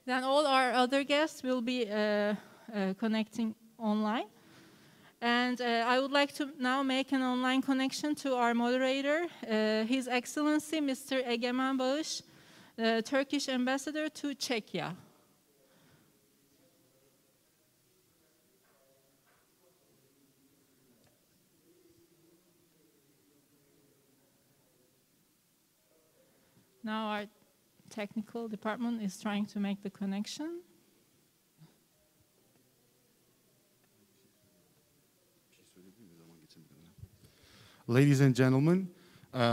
Then all our other guests will be connecting online. And I would like to now make an online connection to our moderator, His Excellency Mr. Egemen Bağış, Turkish Ambassador to Czechia. Now our technical department is trying to make the connection. Ladies and gentlemen,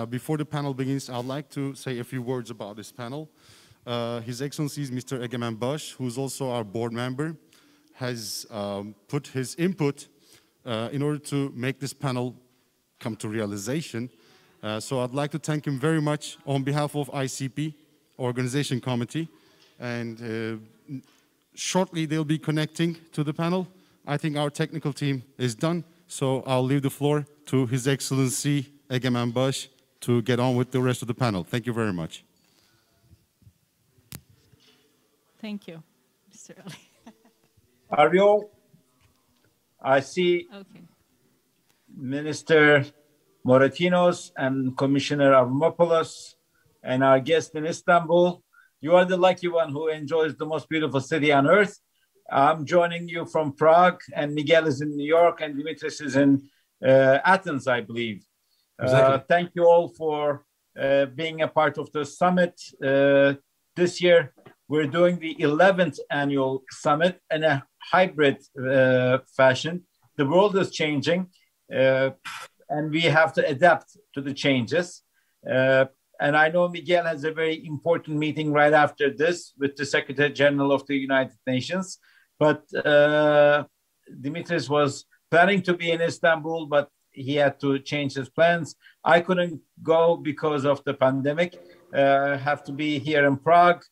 before the panel begins, I'd like to say a few words about this panel. His Excellency Mr. Egemen Bağış, who's also our board member, has put his input in order to make this panel come to realization. So I'd like to thank him very much on behalf of ICP, Organization Committee, and shortly they'll be connecting to the panel. I think our technical team is done, so I'll leave the floor to His Excellency Egemen Bağış to get on with the rest of the panel. Thank you very much. Thank you, Mr. Ali. Are we all? I see Minister Moratinos and Commissioner Avramopoulos and our guest in Istanbul. You are the lucky one who enjoys the most beautiful city on earth. I'm joining you from Prague, and Miguel is in New York, and Dimitris is in Athens, I believe. Exactly. Thank you all for being a part of the summit. This year, we're doing the 11th annual summit in a hybrid fashion. The world is changing, and we have to adapt to the changes. And I know Miguel has a very important meeting right after this with the Secretary General of the United Nations. But Dimitris was planning to be in Istanbul, but he had to change his plans. I couldn't go because of the pandemic. Have to be here in Prague,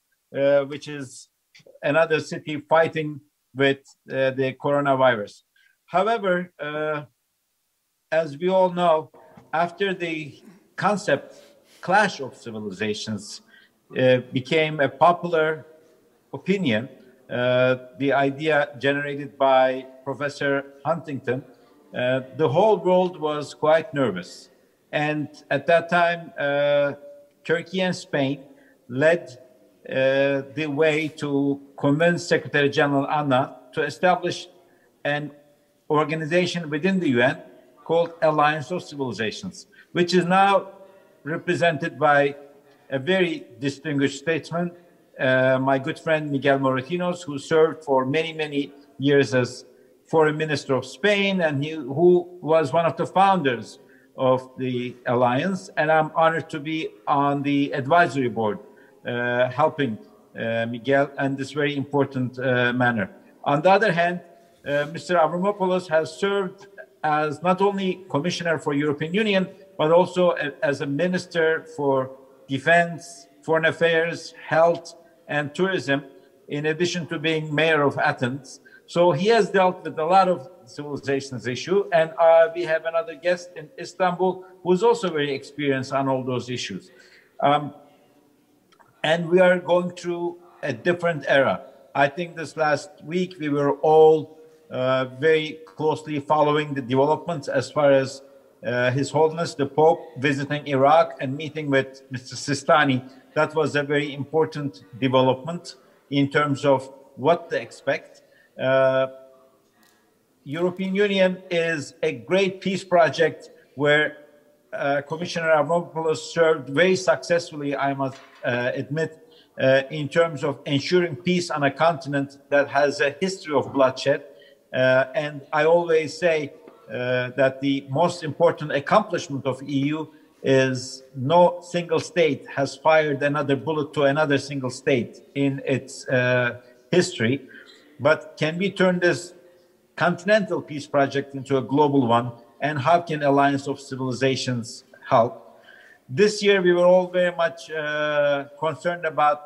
which is another city fighting with the coronavirus. However, as we all know, after the concept clash of civilizations became a popular opinion, the idea generated by Professor Huntington, the whole world was quite nervous. And at that time, Turkey and Spain led the way to convince Secretary General Anna to establish an organization within the UN called Alliance of Civilizations, which is now represented by a very distinguished statesman, my good friend Miguel Moratinos, who served for many, many years as foreign minister of Spain, and who was one of the founders of the alliance. And I'm honored to be on the advisory board, helping Miguel in this very important manner. On the other hand, Mr. Avramopoulos has served as not only Commissioner for European Union, but also as a Minister for Defense, Foreign Affairs, Health, and Tourism, in addition to being Mayor of Athens. So he has dealt with a lot of civilizations issue, and we have another guest in Istanbul who's also very experienced on all those issues. And we are going through a different era. I think this last week we were all very closely following the developments as far as His Holiness the Pope visiting Iraq and meeting with Mr. Sistani. That was a very important development in terms of what to expect. European Union is a great peace project where Commissioner Avramopoulos served very successfully, I must admit, in terms of ensuring peace on a continent that has a history of bloodshed. And I always say that the most important accomplishment of EU is no single state has fired another bullet to another single state in its history. But can we turn this continental peace project into a global one? And how can Alliance of Civilizations help? This year, we were all very much concerned about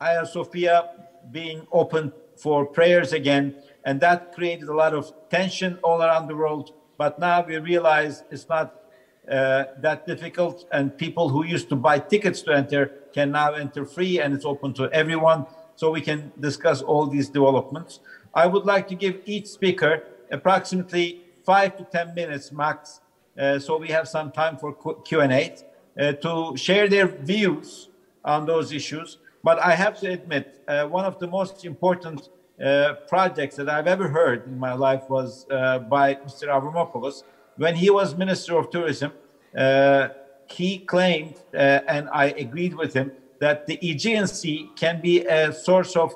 Hagia Sophia being open for prayers again. And that created a lot of tension all around the world. But now we realize it's not that difficult. And people who used to buy tickets to enter can now enter free, and it's open to everyone. so we can discuss all these developments. I would like to give each speaker approximately 5 to 10 minutes max, so we have some time for Q&A, to share their views on those issues. But I have to admit, one of the most important projects that I've ever heard in my life was by Mr. Avramopoulos. When he was Minister of Tourism, he claimed, and I agreed with him, that the Aegean Sea can be a source of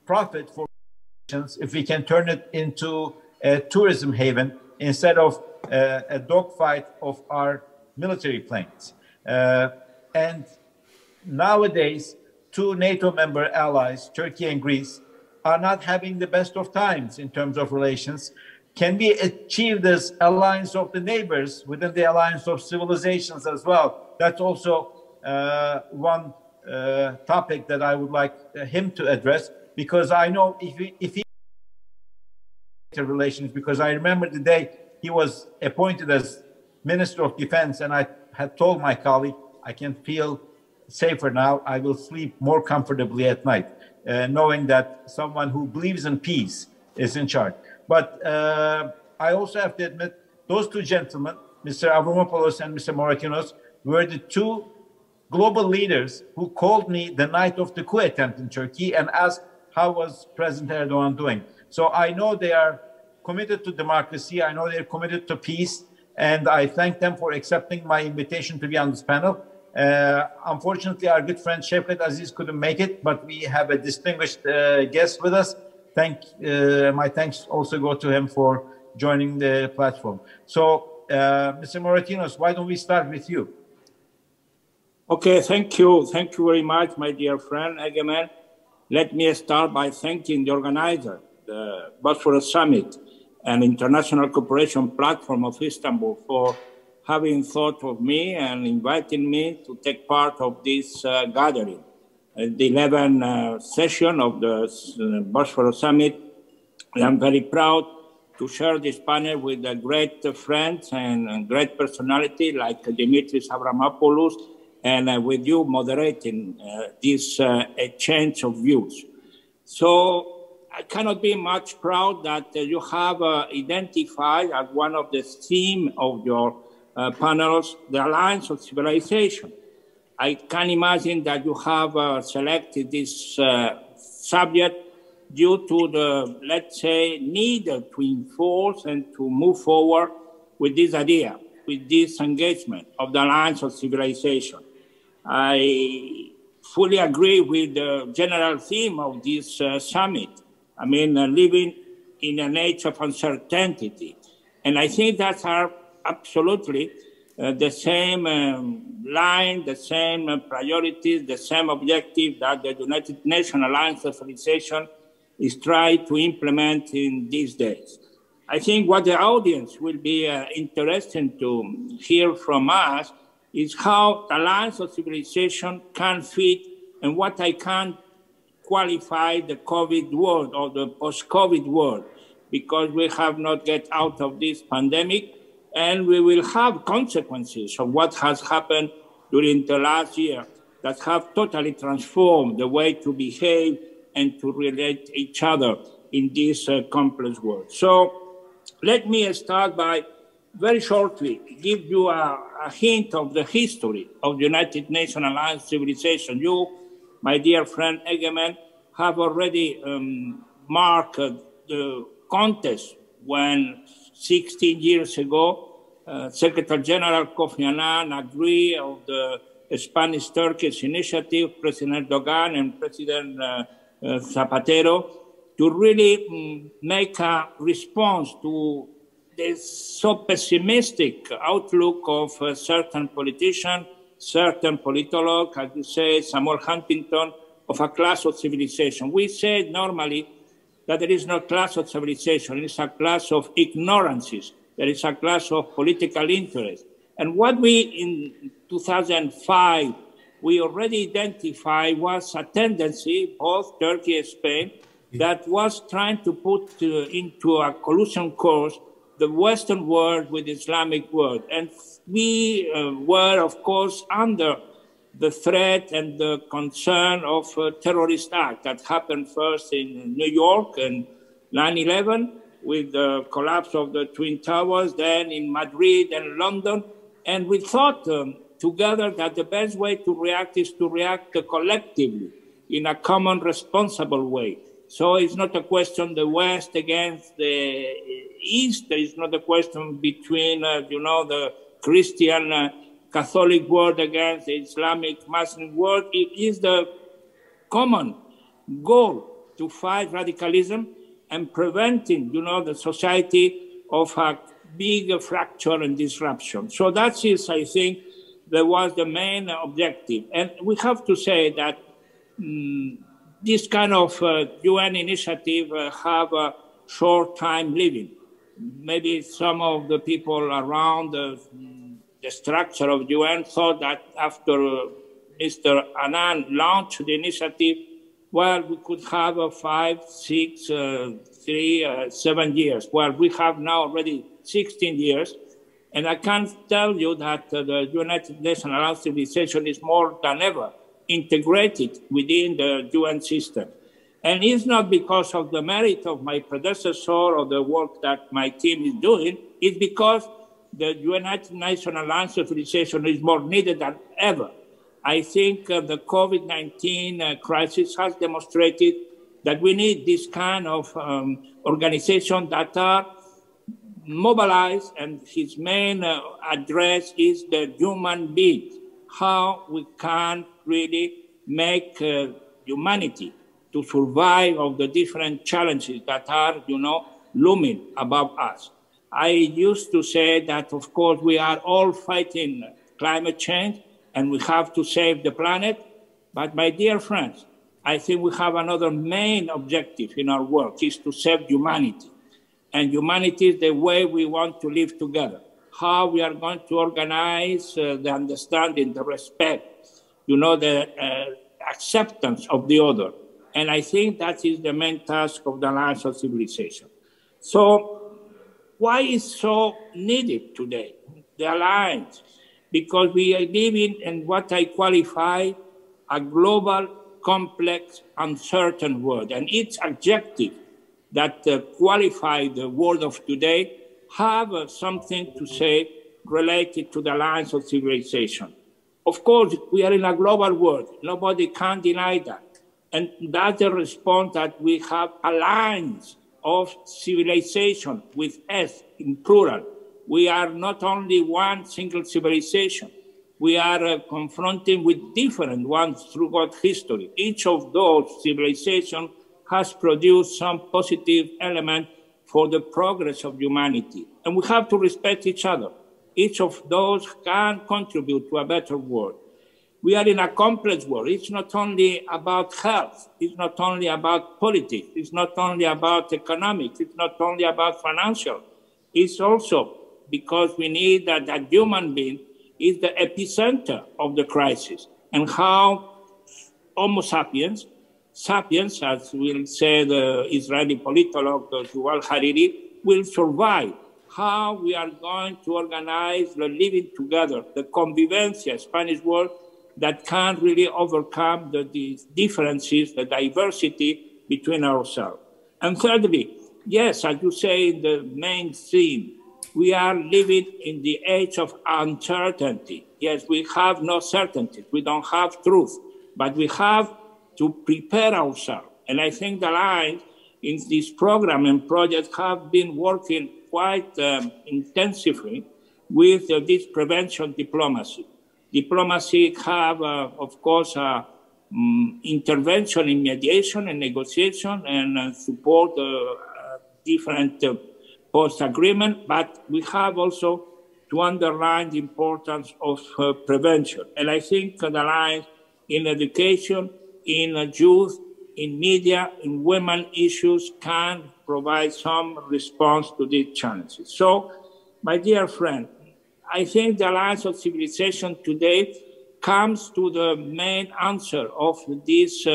profit for if we can turn it into a tourism haven instead of a dogfight of our military planes. And nowadays, two NATO member allies, Turkey and Greece, are not having the best of times in terms of relations. Can we achieve this alliance of the neighbors within the alliance of civilizations as well? That's also one topic that I would like him to address, because I know if he relations, because I remember the day he was appointed as Minister of Defense, and I had told my colleague, I can feel safer now. I will sleep more comfortably at night, knowing that someone who believes in peace is in charge. But I also have to admit, those two gentlemen, Mr. Avramopoulos and Mr. Moratinos, were the two global leaders who called me the night of the coup attempt in Turkey and asked how was President Erdogan doing. So I know they are committed to democracy. I know they're committed to peace. And I thank them for accepting my invitation to be on this panel. Unfortunately, our good friend Şevket Aziz couldn't make it, but we have a distinguished guest with us. My thanks also go to him for joining the platform. So, Mr. Moratinos, why don't we start with you? Okay, thank you. Thank you very much, my dear friend Egemen. Let me start by thanking the organizer, the Bosphorus Summit, an international cooperation platform of Istanbul, for having thought of me and inviting me to take part of this gathering. The 11th session of the Bosphorus Summit. I'm very proud to share this panel with a great friends and great personality like Dimitris Avramopoulos, and with you moderating this exchange of views. So I cannot be much proud that you have identified as one of the themes of your panels, the alliance of civilization. I can imagine that you have selected this subject due to the, let's say, need to enforce and to move forward with this idea, with this engagement of the alliance of civilization. I fully agree with the general theme of this summit. I mean, living in an age of uncertainty. And I think that are absolutely the same line, the same priorities, the same objective that the United Nations Alliance of Civilization is trying to implement in these days. I think what the audience will be interested to hear from us is how the Alliance of Civilization can fit and what I can qualify the COVID world or the post-COVID world, because we have not get out of this pandemic and we will have consequences of what has happened during the last year that have totally transformed the way to behave and to relate each other in this complex world. So let me start by very shortly give you a hint of the history of the United Nations Alliance Civilization. You, my dear friend Egemen, have already marked the contest when 16 years ago, Secretary General Kofi Annan agreed of the Spanish-Turkish initiative, President Erdogan and President Zapatero, to really make a response to this so pessimistic outlook of certain politicians, certain politologues, as you say, Samuel Huntington, of a class of civilization. We say normally that there is no class of civilization, it is a class of ignorances, there is a class of political interest. And what we, in 2005, we already identified was a tendency, both Turkey and Spain, that was trying to put into a collusion course the Western world with the Islamic world. And we were, of course, under the threat and the concern of a terrorist act that happened first in New York and 9/11 with the collapse of the Twin Towers, then in Madrid and London. And we thought together that the best way to react is to react collectively in a common, responsible way. So it's not a question the West against the East. It's not a question between, the Christian Catholic world against the Islamic Muslim world. It is the common goal to fight radicalism and preventing, the society of a big fracture and disruption. So that is, I think, that was the main objective. And we have to say that this kind of UN initiative have a short time living. Maybe some of the people around the structure of UN thought that after Mr. Annan launched the initiative, well, we could have 5, 6, 3, 7 years. Well, we have now already 16 years. And I can tell you that the United Nations Alliance Civilization is more than ever integrated within the UN system. And it's not because of the merit of my predecessor or the work that my team is doing. It's because the United Nations Alliance Civilization is more needed than ever. I think the COVID-19 crisis has demonstrated that we need this kind of organization that are mobilized, and his main address is the human being, how we can really make humanity to survive of the different challenges that are, looming above us. I used to say that, of course, we are all fighting climate change and we have to save the planet. But my dear friends, I think we have another main objective in our work, is to save humanity. And humanity is the way we want to live together, how we are going to organize the understanding, the respect, the acceptance of the other. And I think that is the main task of the Alliance of Civilization. So why is so needed today, the Alliance? Because we are living in what I qualify a global, complex, uncertain world. And its objective that qualify the world of today have something to say related to the Alliance of Civilization. Of course, we are in a global world. Nobody can deny that. And that's the response that we have alliance of civilization with S in plural. We are not only one single civilization. We are confronting with different ones throughout history. Each of those civilizations has produced some positive element for the progress of humanity. And we have to respect each other. Each of those can contribute to a better world. We are in a complex world. It's not only about health. It's not only about politics. It's not only about economics. It's not only about financial. It's also because we need that human being is the epicenter of the crisis, and how Homo sapiens, as will say the Israeli politolog Yuval Hariri, will survive. How we are going to organize the living together, the convivencia, Spanish word, that can really overcome the differences, the diversity between ourselves. And thirdly, yes, as you say in the main theme, we are living in the age of uncertainty. Yes, we have no certainty. We don't have truth, but we have to prepare ourselves. And I think the Alliance in this program and project have been working quite intensively with this prevention diplomacy. Diplomacy have, of course, intervention in mediation and negotiation and support different post-agreement, but we have also to underline the importance of prevention. And I think the Alliance in education, in youth, in media, in women issues can provide some response to these challenges. So, my dear friend, I think the Alliance of Civilization today comes to the main answer of this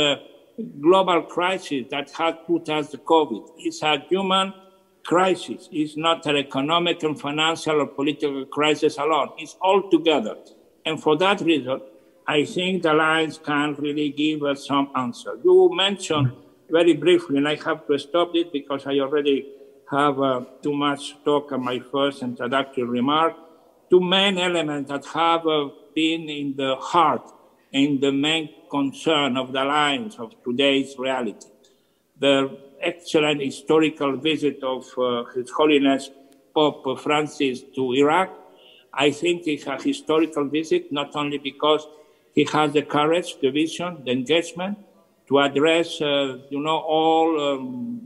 global crisis that has put us the COVID. It's a human crisis. It's not an economic and financial or political crisis alone. It's all together. And for that reason, I think the alliance can really give us some answer. You mentioned very briefly, and I have to stop it because I already have too much talk on my first introductory remark, two main elements that have been in the heart and the main concern of the alliance of today's reality. The excellent historical visit of His Holiness Pope Francis to Iraq, I think it's a historical visit, not only because he has the courage, the vision, the engagement to address, all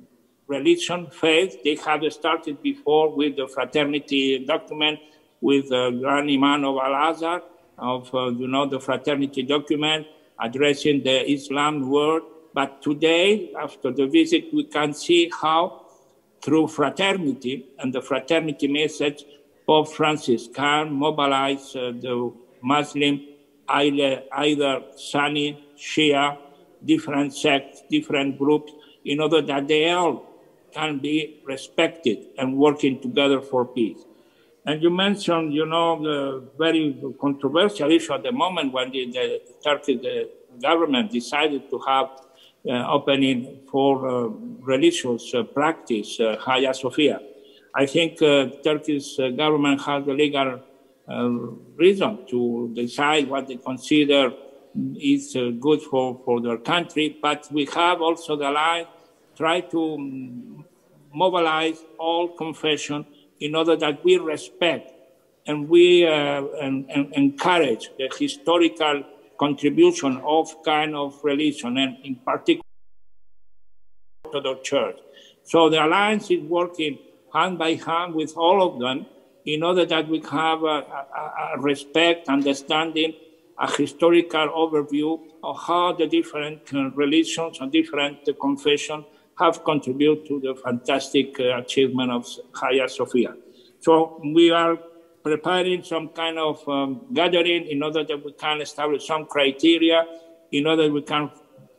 religion, faith. They have started before with the fraternity document, with the Grand Imam of Al-Azhar, of, the fraternity document addressing the Islam world. But today, after the visit, we can see how, through fraternity and the fraternity message, Pope Francis can mobilize the Muslim, either Sunni, Shia, different sects, different groups, in order that they all can be respected and working together for peace. And you mentioned, the very controversial issue at the moment when the Turkish government decided to have opening for religious practice, Hagia Sophia. I think Turkish government has the legal reason to decide what they consider is good for their country, but we have also the line try to mobilize all confession in order that we respect and we encourage the historical contribution of kind of religion, and in particular to the church. So the alliance is working hand by hand with all of them in order that we have a respect, understanding, a historical overview of how the different religions and different confessions have contributed to the fantastic achievement of Hagia Sophia. So we are preparing some kind of gathering in order that we can establish some criteria in order that we can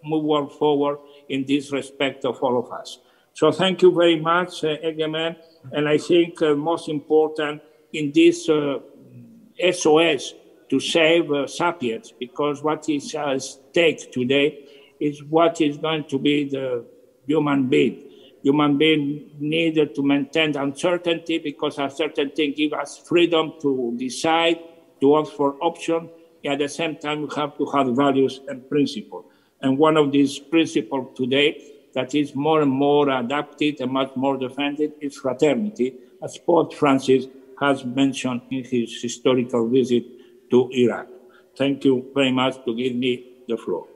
move forward in this respect of all of us. So thank you very much, Egemen. And I think most important in this SOS to save sapiens, because what is at stake today is what is going to be the human being. Human being needed to maintain uncertainty because uncertainty gives us freedom to decide, to opt for options. At the same time, we have to have values and principles. And one of these principles today that is more and more adapted and much more defended is fraternity, as Pope Francis has mentioned in his historical visit to Iraq. Thank you very much to give me the floor.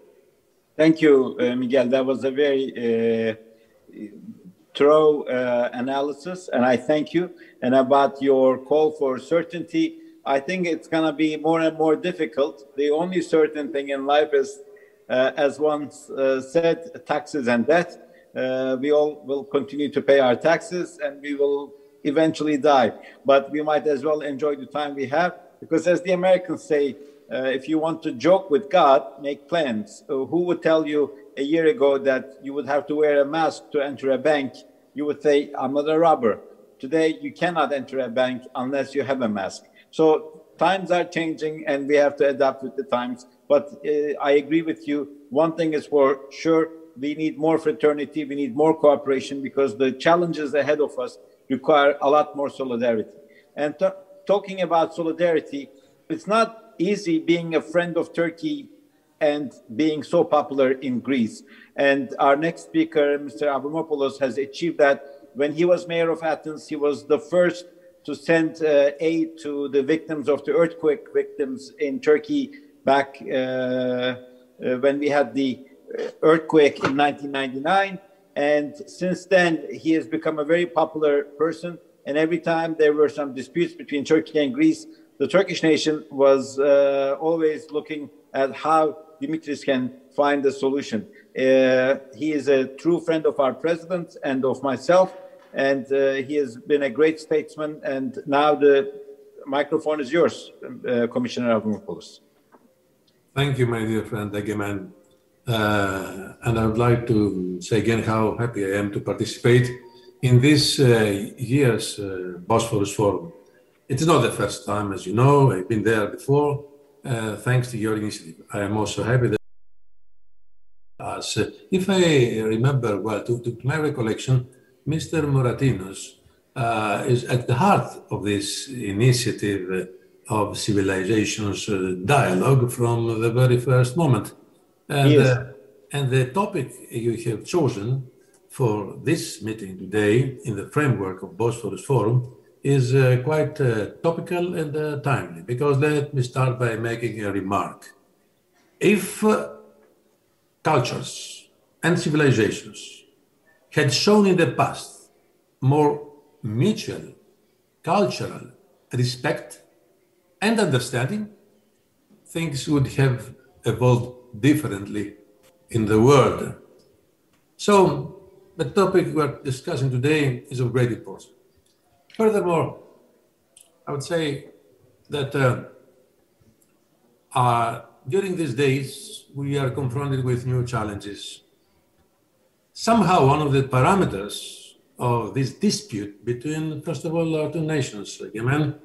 Thank you, Miguel. That was a very thorough analysis, and I thank you. And about your call for certainty, I think it's going to be more and more difficult. The only certain thing in life is, as once said, taxes and debt. We all will continue to pay our taxes, and we will eventually die. But we might as well enjoy the time we have, because as the Americans say, if you want to joke with God, make plans. Who would tell you a year ago that you would have to wear a mask to enter a bank? You would say, I'm not a robber. Today, you cannot enter a bank unless you have a mask. So times are changing and we have to adapt with the times. But I agree with you. One thing is for sure, we need more fraternity, we need more cooperation, because the challenges ahead of us require a lot more solidarity. And talking about solidarity, it's not easy being a friend of Turkey and being so popular in Greece. And our next speaker, Mr. Avramopoulos, has achieved that. When he was mayor of Athens, he was the first to send aid to the victims of the earthquake victims in Turkey back when we had the earthquake in 1999. And since then, he has become a very popular person. And every time there were some disputes between Turkey and Greece, the Turkish nation was always looking at how Dimitris can find a solution. He is a true friend of our president and of myself, and he has been a great statesman. And now the microphone is yours, Commissioner Avramopoulos. Thank you, my dear friend Egemen. And I would like to say again how happy I am to participate in this year's Bosphorus Forum. It's not the first time, as you know. I've been there before. thanks to your initiative. I am also happy that if I remember well, to my recollection, Mr. Moratinos is at the heart of this initiative of civilizations dialogue from the very first moment. And the topic you have chosen for this meeting today in the framework of Bosphorus Forum is quite topical and timely, because let me start by making a remark. If cultures and civilizations had shown in the past more mutual cultural respect and understanding, things would have evolved differently in the world. So the topic we're discussing today is of great importance. Furthermore, I would say that during these days, we are confronted with new challenges. Somehow, one of the parameters of this dispute between, first of all, our two nations, Yemen,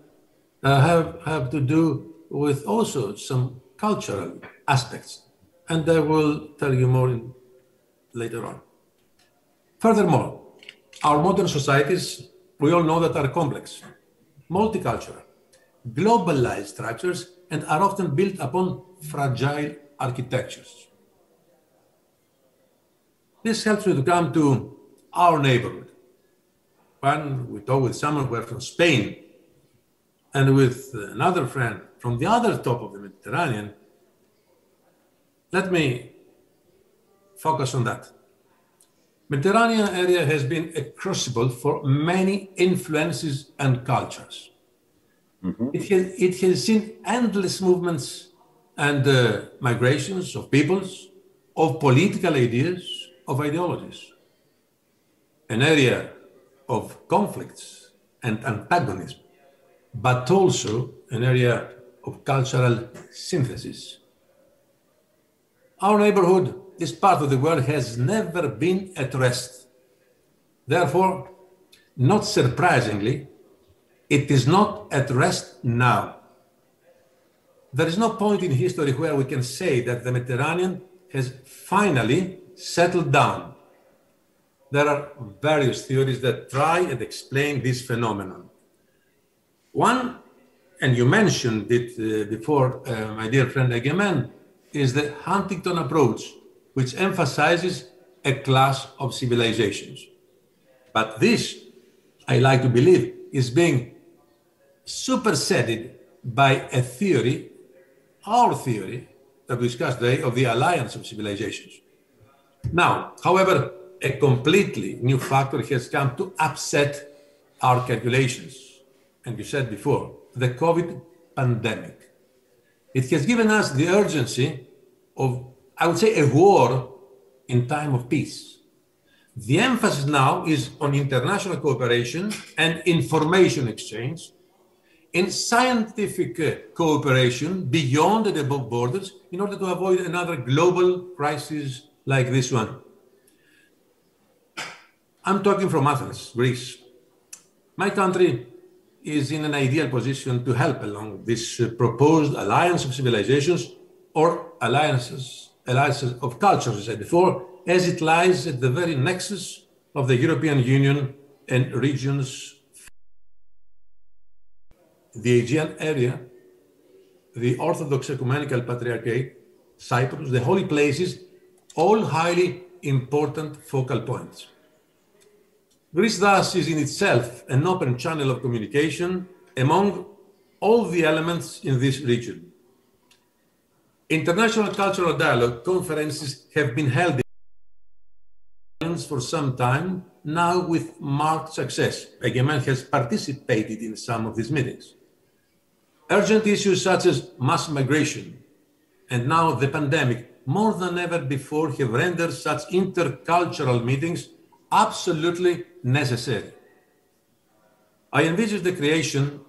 have to do with also some cultural aspects. And I will tell you more later on. Furthermore, our modern societies, we all know that are complex, multicultural, globalized structures, and are often built upon fragile architectures. This helps me to come to our neighborhood. When we talk with someone who are from Spain and with another friend from the other top of the Mediterranean, let me focus on that. Mediterranean area has been a crucible for many influences and cultures. Mm-hmm. It has seen endless movements and migrations of peoples, of political ideas, of ideologies. An area of conflicts and antagonism, but also an area of cultural synthesis. Our neighborhood, this part of the world, has never been at rest. Therefore, not surprisingly, it is not at rest now. There is no point in history where we can say that the Mediterranean has finally settled down. There are various theories that try and explain this phenomenon. One, and you mentioned it before, my dear friend Egemen, is the Huntington approach, which emphasizes a clash of civilizations. But this, I like to believe, is being superseded by a theory, our theory, that we discussed today, of the alliance of civilizations. Now, however, a completely new factor has come to upset our calculations. And you said before, the COVID pandemic. It has given us the urgency of, I would say, a war in time of peace. The emphasis now is on international cooperation and information exchange, in scientific cooperation beyond and above borders, in order to avoid another global crisis like this one. I'm talking from Athens, Greece. My country is in an ideal position to help along this proposed alliance of civilizations, or alliances of cultures, as I said before, as it lies at the very nexus of the European Union and regions. The Aegean area, the Orthodox Ecumenical Patriarchate, Cyprus, the holy places, all highly important focal points. Greece thus is in itself an open channel of communication among all the elements in this region. International cultural dialogue conferences have been held for some time now with marked success. Egemen has participated in some of these meetings. Urgent issues such as mass migration and now the pandemic, more than ever before, have rendered such intercultural meetings absolutely necessary. I envisage the creation,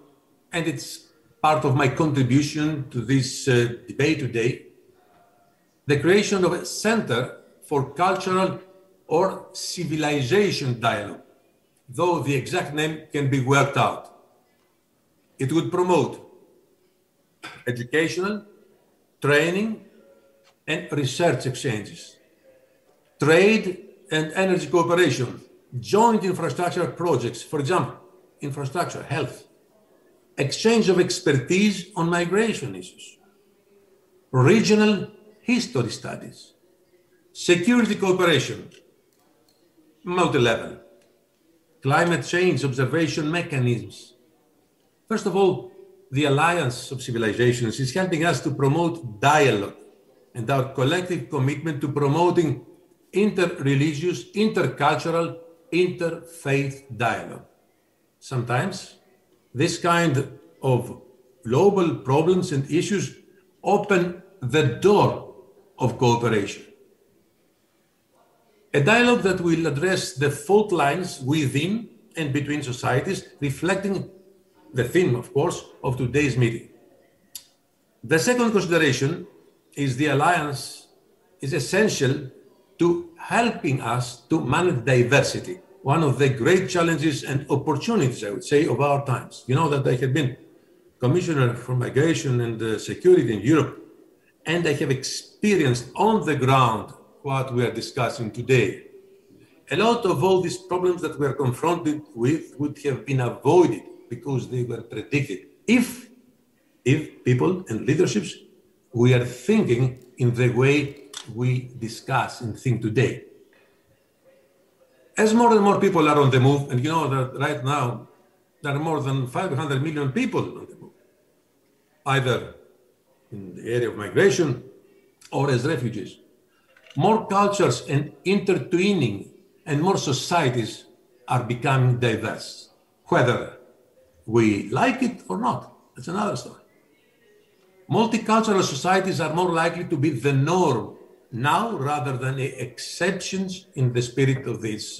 and it's part of my contribution to this debate today, the creation of a center for cultural or civilization dialogue, though the exact name can be worked out. It would promote educational training and research exchanges, trade and energy cooperation, joint infrastructure projects, for example, infrastructure, health, exchange of expertise on migration issues, regional history studies, security cooperation, multi-level, climate change observation mechanisms. First of all, the Alliance of Civilizations is helping us to promote dialogue and our collective commitment to promoting inter-religious, intercultural, interfaith dialogue. Sometimes this kind of global problems and issues open the door of cooperation. A dialogue that will address the fault lines within and between societies, reflecting the theme, of course, of today's meeting. The second consideration is the alliance is essential to helping us to manage diversity, one of the great challenges and opportunities, I would say, of our times. You know that I have been Commissioner for Migration and Security in Europe, and I have experienced on the ground what we are discussing today. A lot of all these problems that we are confronted with would have been avoided because they were predicted if people and leaderships we are thinking in the way we discuss and think today. As more and more people are on the move, and you know that right now there are more than 500 million people on the move, either in the area of migration or as refugees. More cultures and intertwining and more societies are becoming diverse, whether we like it or not. That's another story. Multicultural societies are more likely to be the norm now rather than the exceptions in the spirit of these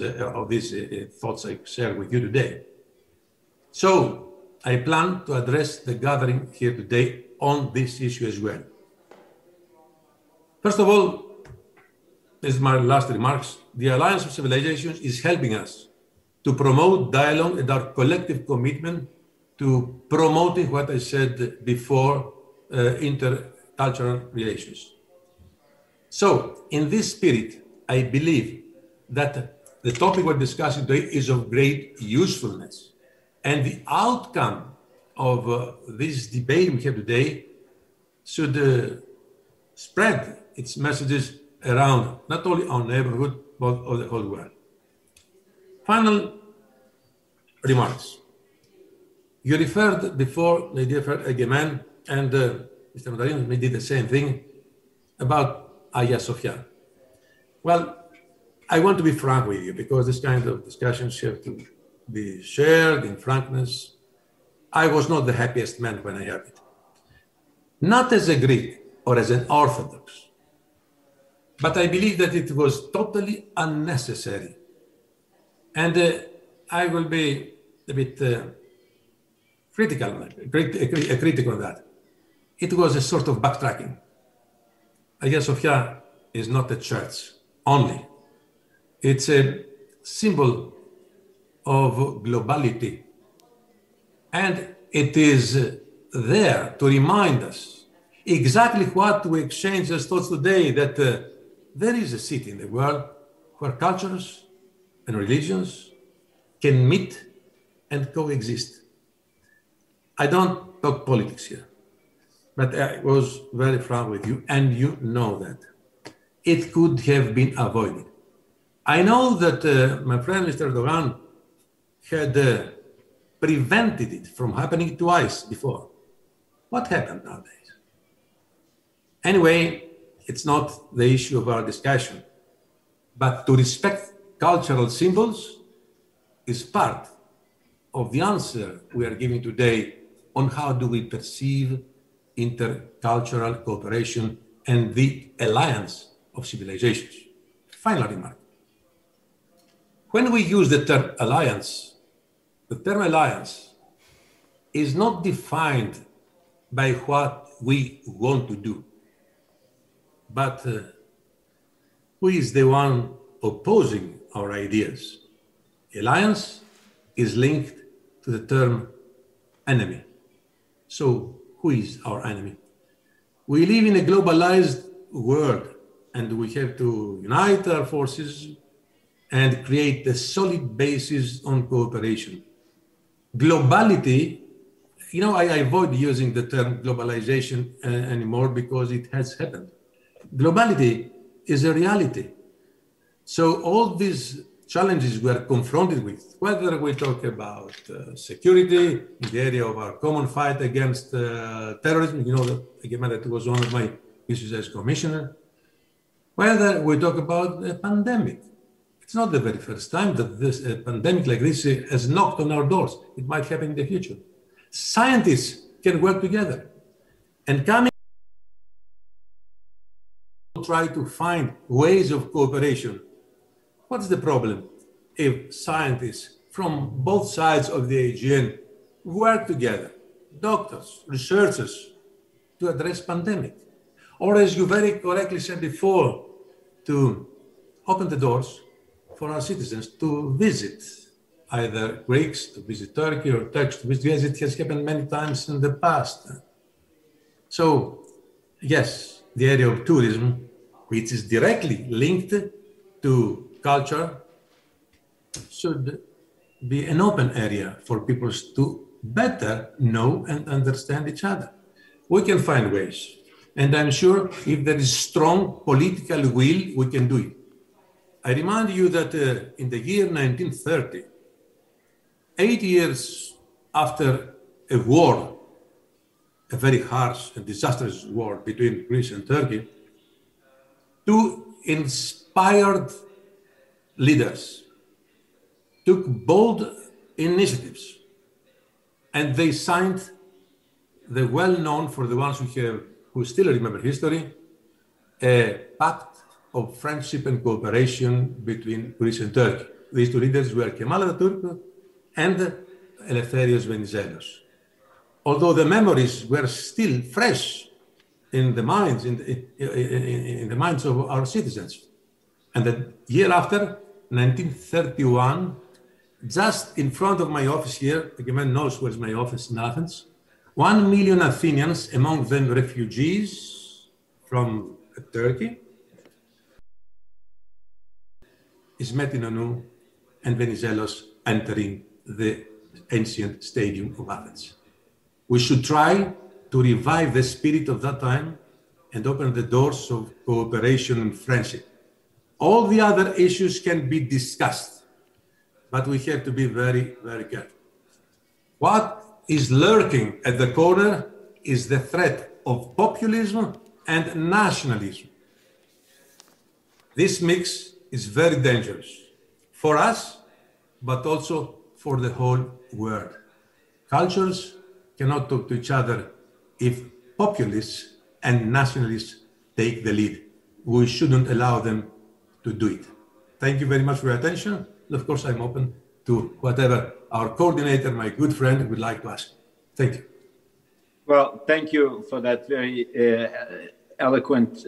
thoughts I share with you today. So I plan to address the gathering here today on this issue as well. First of all, this is my last remarks. The Alliance of Civilizations is helping us to promote dialogue and our collective commitment to promoting what I said before, intercultural relations. So, in this spirit, I believe that the topic we're discussing today is of great usefulness. And the outcome of this debate we have today should spread its messages around not only our neighborhood, but of the whole world. Final remarks. You referred before, my dear friend Egemen, and Mr. Madarin, we did the same thing about Hagia Sophia. Well, I want to be frank with you because this kind of discussions have to be shared in frankness. I was not the happiest man when I heard it. Not as a Greek or as an Orthodox, but I believe that it was totally unnecessary. And I will be a bit critical on that. It was a sort of backtracking. Hagia Sophia is not a church only. It's a symbol of globality. And it is there to remind us exactly what we exchanged as thoughts today, that there is a city in the world where cultures and religions can meet and coexist. I don't talk politics here, but I was very frank with you, and you know that. It could have been avoided. I know that my friend Mr. Erdogan had prevented it from happening twice before. What happened nowadays? Anyway, it's not the issue of our discussion, but to respect cultural symbols is part of the answer we are giving today on how do we perceive intercultural cooperation and the alliance of civilizations. Final remark. When we use the term alliance is not defined by what we want to do, but who is the one opposing our ideas. Alliance is linked to the term enemy. So who is our enemy? We live in a globalized world, and we have to unite our forces and create a solid basis on cooperation. Globality, you know, I avoid using the term globalization anymore because it has happened. Globality is a reality. So all these challenges we are confronted with, whether we talk about security in the area of our common fight against terrorism, you know, that was one of my issues as commissioner, whether we talk about a pandemic. It's not the very first time that this pandemic like this has knocked on our doors. It might happen in the future. Scientists can work together and coming to try to find ways of cooperation. What's the problem if scientists from both sides of the AGN work together, doctors, researchers, to address pandemic? Or as you very correctly said before, to open the doors for our citizens to visit either Greeks to visit Turkey or Turks to visit, as it has happened many times in the past. So, yes, the area of tourism, which is directly linked to culture, should be an open area for people to better know and understand each other. We can find ways. And I'm sure if there is strong political will, we can do it. I remind you that in the year 1930, 8 years after a war, a very harsh and disastrous war between Greece and Turkey, two inspired leaders took bold initiatives, and they signed the well-known, for the ones who still remember history, a pact of friendship and cooperation between Greece and Turkey. These two leaders were Kemal Atatürk and Eleftherios Venizelos. Although the memories were still fresh in the minds, in the minds of our citizens. And the year after, 1931, just in front of my office here, Egemen knows where's my office in Athens, 1 million Athenians, among them refugees from Turkey, Ismetinonou and Venizelos entering the ancient stadium of Athens. We should try to revive the spirit of that time and open the doors of cooperation and friendship. All the other issues can be discussed, but we have to be very, very careful. What is lurking at the corner is the threat of populism and nationalism. This mix is very dangerous for us, but also for the whole world. Cultures cannot talk to each other if populists and nationalists take the lead. We shouldn't allow them to do it. Thank you very much for your attention. And of course, I'm open to whatever our coordinator, my good friend, would like to ask. Thank you. Well, thank you for that very eloquent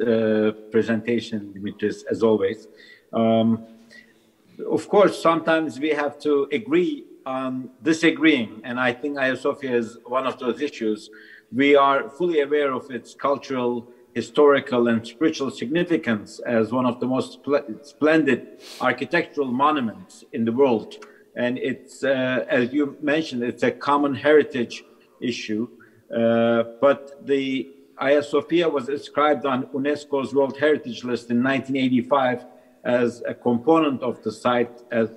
presentation, Dimitris, as always. Of course, sometimes we have to agree on disagreeing, and I think Hagia Sophia is one of those issues. We are fully aware of its cultural, historical, and spiritual significance as one of the most splendid architectural monuments in the world. And it's, as you mentioned, it's a common heritage issue. But the Hagia Sophia was inscribed on UNESCO's World Heritage List in 1985 as a component of the site as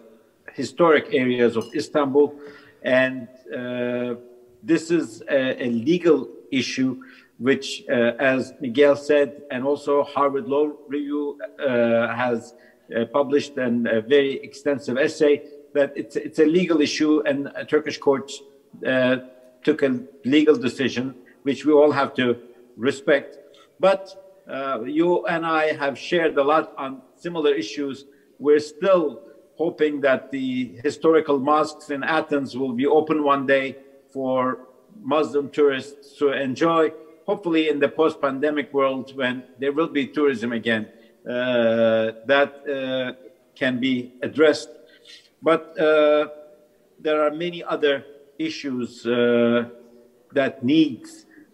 historic areas of Istanbul. And this is a legal issue, which, as Miguel said, and also Harvard Law Review has published a very extensive essay, that it's a legal issue, and Turkish courts took a legal decision, which we all have to respect. But you and I have shared a lot on similar issues. We're still hoping that the historical mosques in Athens will be open one day for Muslim tourists to enjoy, hopefully in the post-pandemic world when there will be tourism again, that can be addressed. But there are many other issues that need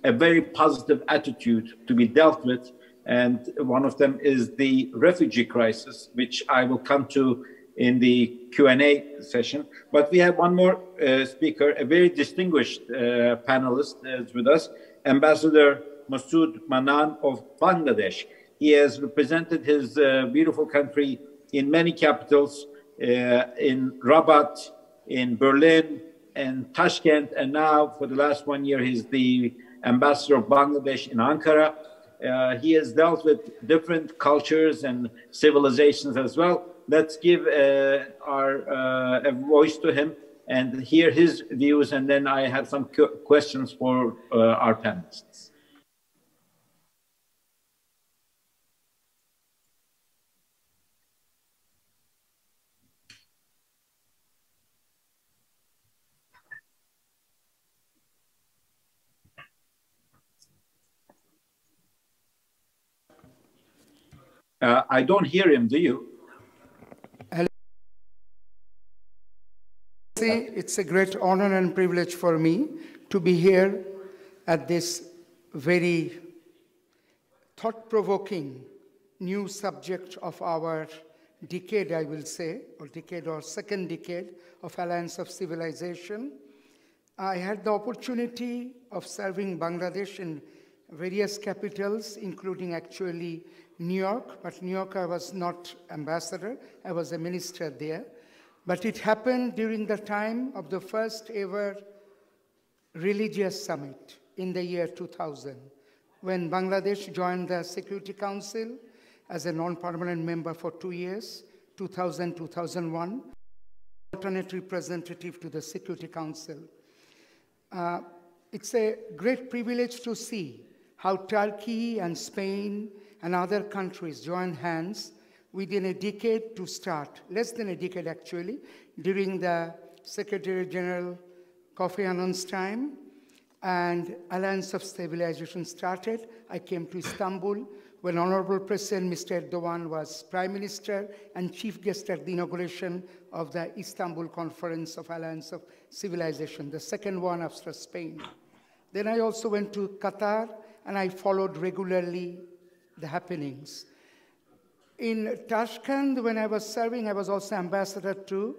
a very positive attitude to be dealt with. And one of them is the refugee crisis, which I will come to in the Q&A session. But we have one more speaker, a very distinguished panelist is with us, Ambassador Masood Manan of Bangladesh. He has represented his beautiful country in many capitals, in Rabat, in Berlin, and Tashkent, and now for the last 1 year, he's the ambassador of Bangladesh in Ankara. He has dealt with different cultures and civilizations as well. Let's give a voice to him and hear his views, and then I have some questions for our panelists. I don't hear him, do you? It's a great honor and privilege for me to be here at this very thought-provoking new subject of our decade, I will say, or second decade of Alliance of Civilization. I had the opportunity of serving Bangladesh in various capitals, including actually New York, but New York I was not ambassador, I was a minister there. But it happened during the time of the first ever religious summit in the year 2000, when Bangladesh joined the Security Council as a non-permanent member for 2 years, 2000-2001, alternate representative to the Security Council. It's a great privilege to see how Turkey and Spain and other countries joined hands within a decade to start, less than a decade actually, during the Secretary General Kofi Annan's time, and Alliance of Civilization started. I came to Istanbul when Honorable President Mr. Erdogan was Prime Minister and Chief Guest at the inauguration of the Istanbul Conference of Alliance of Civilization, the second one after Spain. Then I also went to Qatar, and I followed regularly the happenings. In Tashkent, when I was serving, I was also ambassador to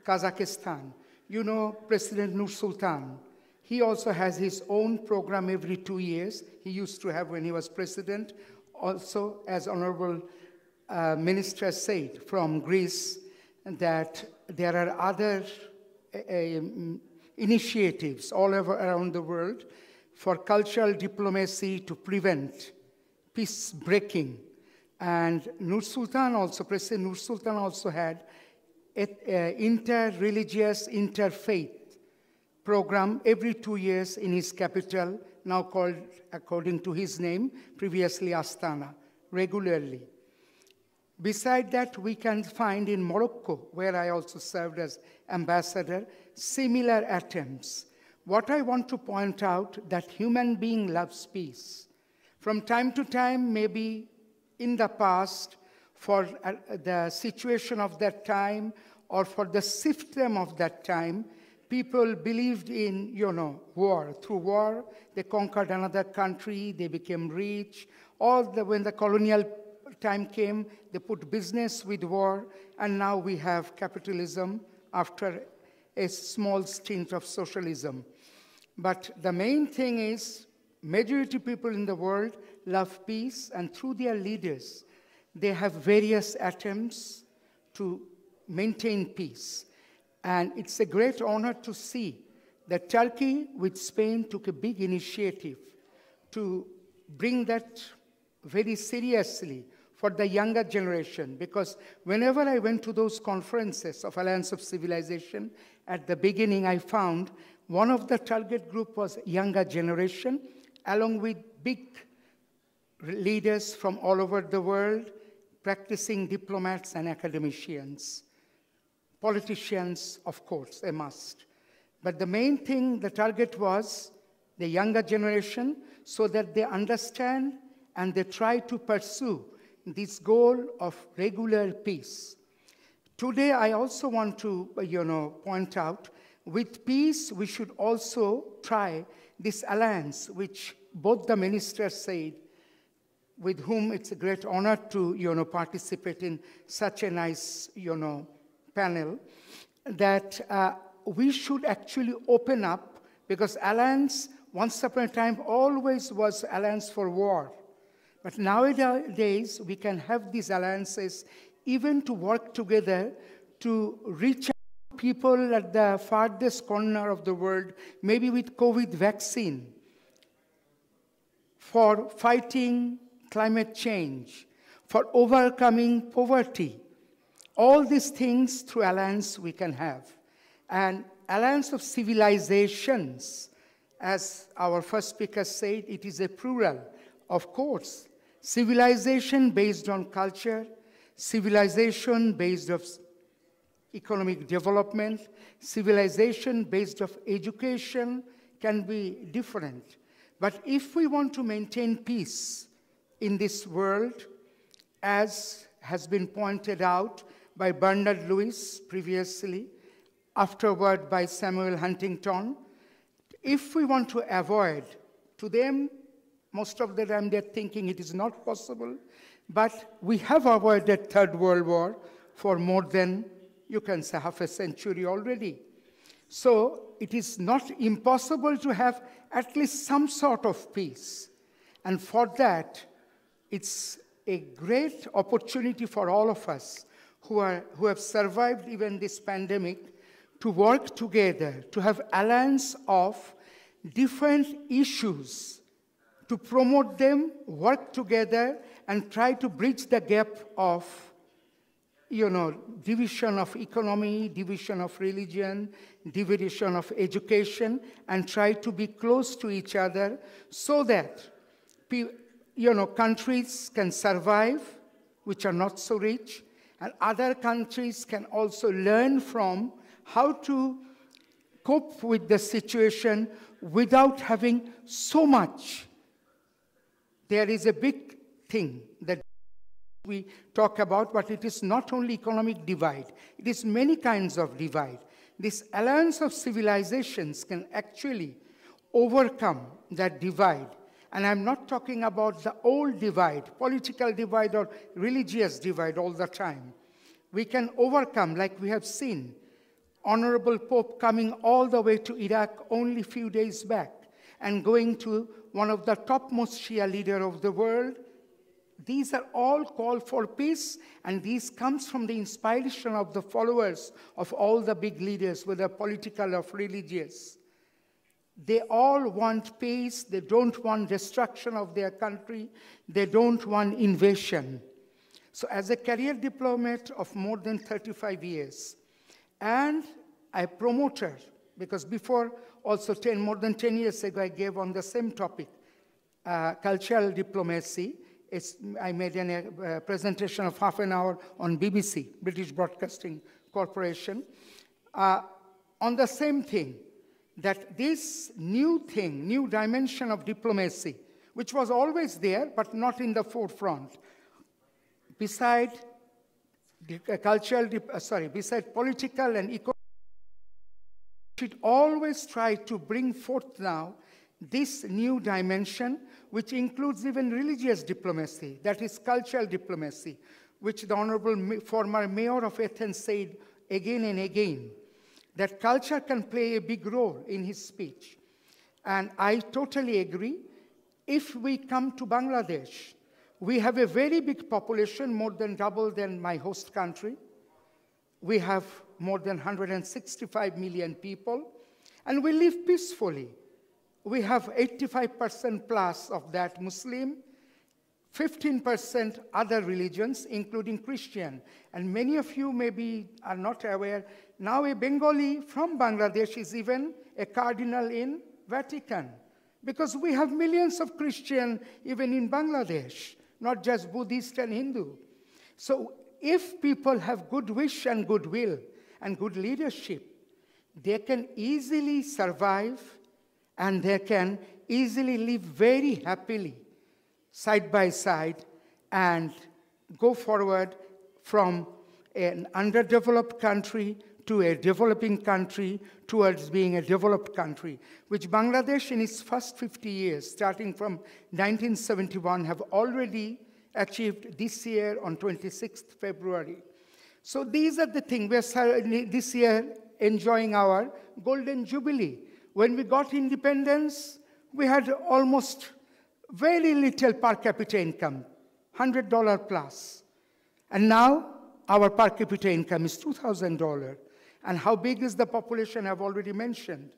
Kazakhstan. You know President Nursultan. He also has his own program every 2 years. He used to have when he was president. Also, as Honorable Minister said from Greece, that there are other initiatives all over around the world for cultural diplomacy to prevent peace breaking. And Nursultan also, President Nursultan also had an inter-religious, interfaith program every 2 years in his capital, now called, according to his name, previously Astana, regularly. Beside that, we can find in Morocco, where I also served as ambassador, similar attempts. What I want to point out, that human being loves peace. From time to time, maybe in the past, for the situation of that time, or for the system of that time, people believed in, war. Through war, they conquered another country, they became rich. When the colonial time came, they put business with war, and now we have capitalism after a small stint of socialism. But the main thing is, majority people in the world love peace, and through their leaders, they have various attempts to maintain peace. And it's a great honor to see that Turkey with Spain took a big initiative to bring that very seriously for the younger generation, because whenever I went to those conferences of Alliance of Civilization, at the beginning I found one of the target group was younger generation, along with big leaders from all over the world, practicing diplomats and academicians. Politicians, of course, a must. But the main thing, the target was the younger generation, so that they understand and they try to pursue this goal of regular peace. Today, I also want to, point out, with peace, we should also try this alliance, which both the ministers said, with whom it's a great honor to, participate in such a nice, panel, that we should actually open up, because alliance, once upon a time, always was alliance for war. But nowadays, we can have these alliances even to work together to reach out to people at the farthest corner of the world, maybe with COVID vaccine, for fighting climate change, for overcoming poverty. All these things through alliance we can have. And alliance of civilizations, as our first speaker said, it is a plural. Of course, civilization based on culture, civilization based on economic development, civilization based on education can be different. But if we want to maintain peace in this world, as has been pointed out by Bernard Lewis previously, afterward by Samuel Huntington, if we want to avoid, to them, most of the time they're thinking it is not possible, but we have avoided Third World War for more than, you can say, half a century already. So it is not impossible to have at least some sort of peace. And for that, it's a great opportunity for all of us who have survived even this pandemic to work together, to have alliance of different issues, to promote them, work together, and try to bridge the gap of, division of economy, division of religion, division of education, and try to be close to each other so that, countries can survive, which are not so rich, and other countries can also learn from how to cope with the situation without having so much. There is a big thing that we talk about, but it is not only economic divide. It is many kinds of divide. This alliance of civilizations can actually overcome that divide. And I'm not talking about the old divide, political divide or religious divide all the time. We can overcome, like we have seen, Honorable Pope coming all the way to Iraq only a few days back and going to one of the topmost Shia leaders of the world. These are all call for peace, and this comes from the inspiration of the followers of all the big leaders, whether political or religious. They all want peace. They don't want destruction of their country. They don't want invasion. So as a career diplomat of more than 35 years, and a promoter, because before also more than 10 years ago I gave on the same topic, cultural diplomacy. I made a presentation of half an hour on BBC, British Broadcasting Corporation, on the same thing, that this new thing, new dimension of diplomacy, which was always there but not in the forefront, beside beside political and economic, should always try to bring forth now this new dimension, which includes even religious diplomacy, that is cultural diplomacy, which the Honorable former Mayor of Athens said again and again, that culture can play a big role in his speech. And I totally agree. If we come to Bangladesh, we have a very big population, more than double than my host country. We have more than 165 million people, and we live peacefully. We have 85% plus of that Muslim, 15% other religions, including Christian. And many of you maybe are not aware, now a Bengali from Bangladesh is even a cardinal in Vatican, because we have millions of Christians even in Bangladesh, not just Buddhist and Hindu. So if people have good wish and goodwill and good leadership, they can easily survive and they can easily live very happily side by side and go forward from an underdeveloped country to a developing country towards being a developed country, which Bangladesh in its first 50 years, starting from 1971, have already achieved this year on 26th February. So these are the things. We're this year enjoying our Golden Jubilee. When we got independence, we had almost very little per capita income, $100 plus. And now our per capita income is $2,000. And how big is the population I've already mentioned.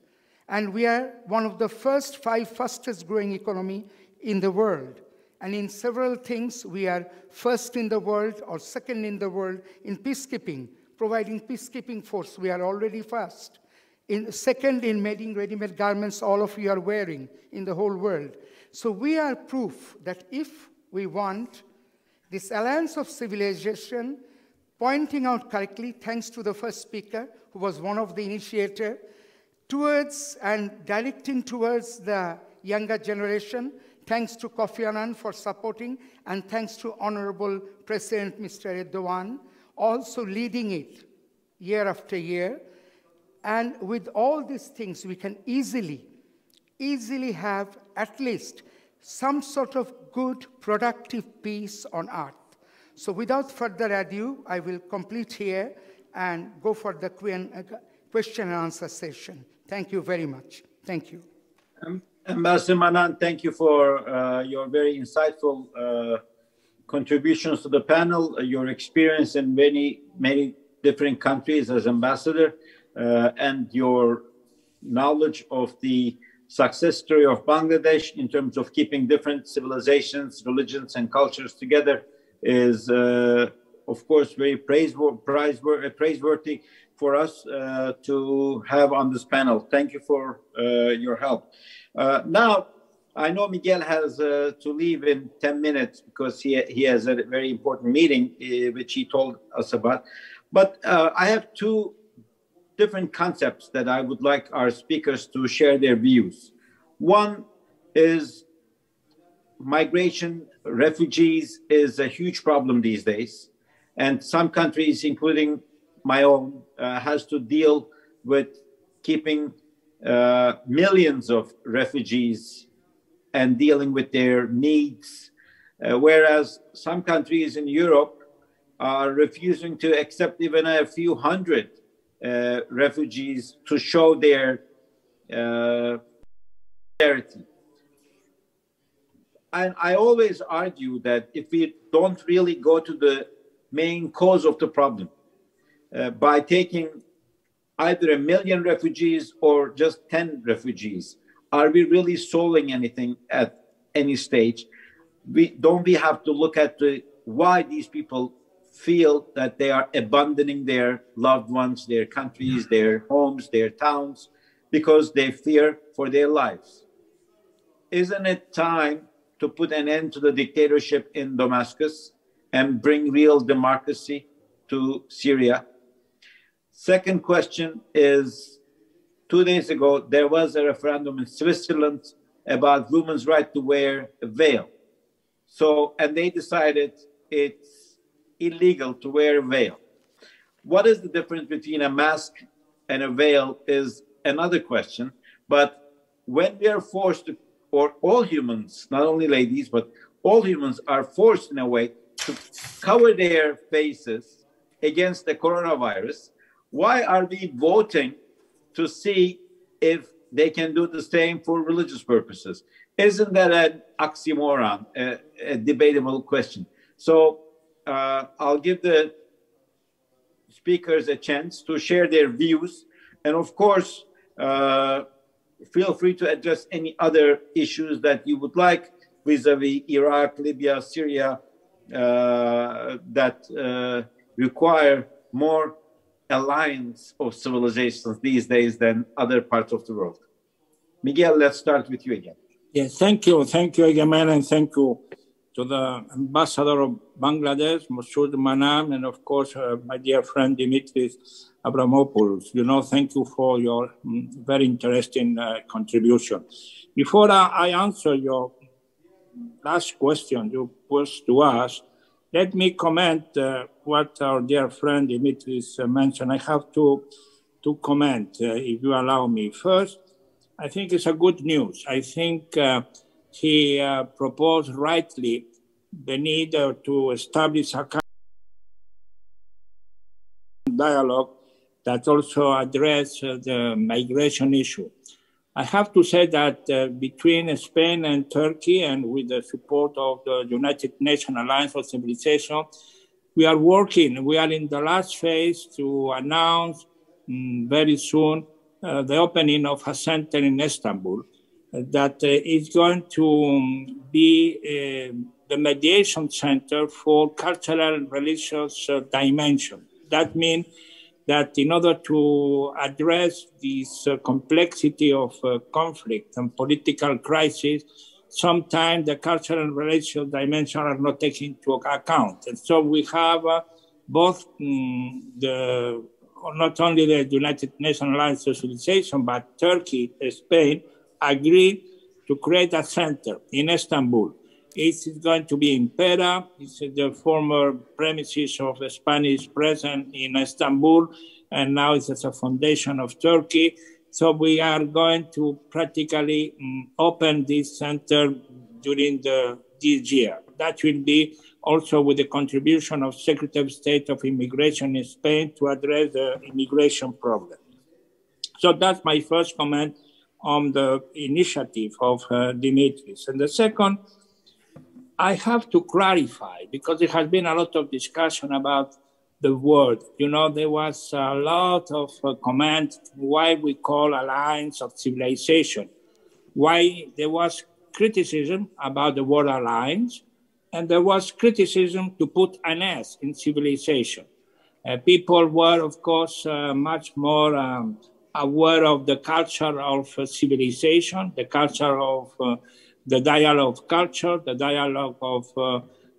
And we are one of the first 5 fastest growing economy in the world. And in several things, we are first in the world or second in the world in peacekeeping, providing peacekeeping force. We are already first. Second in making ready-made garments all of you are wearing in the whole world. So we are proof that if we want this alliance of civilization, pointing out correctly, thanks to the first speaker, who was one of the initiators, towards and directing towards the younger generation, thanks to Kofi Annan for supporting, and thanks to Honorable President Mr. Erdogan, also leading it year after year. And with all these things, we can easily have at least some sort of good, productive peace on earth. So without further ado, I will complete here and go for the question and answer session. Thank you very much. Thank you. Ambassador Manan, thank you for your very insightful contributions to the panel, your experience in many different countries as ambassador, and your knowledge of the success story of Bangladesh in terms of keeping different civilizations, religions, and cultures together is, of course, very praiseworthy for us to have on this panel. Thank you for your help. Now, I know Miguel has to leave in 10 minutes because he has a very important meeting, which he told us about. But I have 2 different concepts that I would like our speakers to share their views. One is migration, refugees is a huge problem these days. And some countries, including my own, has to deal with keeping millions of refugees and dealing with their needs. Whereas some countries in Europe are refusing to accept even a few hundred refugees to show their solidarity. And I always argue that if we don't really go to the main cause of the problem, by taking either 1 million refugees or just 10 refugees, are we really solving anything at any stage? Don't we have to look at why these people feel that they are abandoning their loved ones, their countries, their homes, their towns, because they fear for their lives? Isn't it time to put an end to the dictatorship in Damascus and bring real democracy to Syria? Second question is, 2 days ago, there was a referendum in Switzerland about women's right to wear a veil. And they decided it's illegal to wear a veil. What is the difference between a mask and a veil is another question. But when we are forced to, or all humans, not only ladies, but all humans are forced in a way to cover their faces against the coronavirus, why are we voting to see if they can do the same for religious purposes? Isn't that an oxymoron, a debatable question? So I'll give the speakers a chance to share their views. And of course, feel free to address any other issues that you would like vis-a-vis Iraq, Libya, Syria, that require more alliance of civilizations these days than other parts of the world. Miguel, let's start with you again. Yes, thank you. Thank you, Egemen, and thank you to the ambassador of Bangladesh, Masood Manam, and of course, my dear friend Dimitris Abramopoulos. Thank you for your very interesting contribution. Before I answer your last question you posed to us, let me comment what our dear friend Dimitris mentioned. I have to comment, if you allow me. First, I think it's a good news. I think he proposed rightly the need to establish a kind of dialogue that also addresses the migration issue. I have to say that between Spain and Turkey, and with the support of the United Nations Alliance for Civilization, we are working. We are in the last phase to announce very soon the opening of a center in Istanbul that is going to be the mediation center for cultural and religious dimension. That means that in order to address this complexity of conflict and political crisis, sometimes the cultural and religious dimension are not taken into account. And so we have both not only the United Nations Alliance for Civilization, but Turkey, Spain, agreed to create a center in Istanbul. It's going to be in Pera. It's the former premises of the Spanish presence in Istanbul, and now it's a foundation of Turkey. So we are going to practically open this center during this year. That will be also with the contribution of Secretary of State of Immigration in Spain to address the immigration problem. So that's my first comment on the initiative of Dimitris. And the second, I have to clarify, because there has been a lot of discussion about the word. You know, there was a lot of comment why we call alliance of civilization, why there was criticism about the word alliance, and there was criticism to put an S in civilization. People were, of course, much more aware of the culture of civilization, the culture of the dialogue of culture, the dialogue of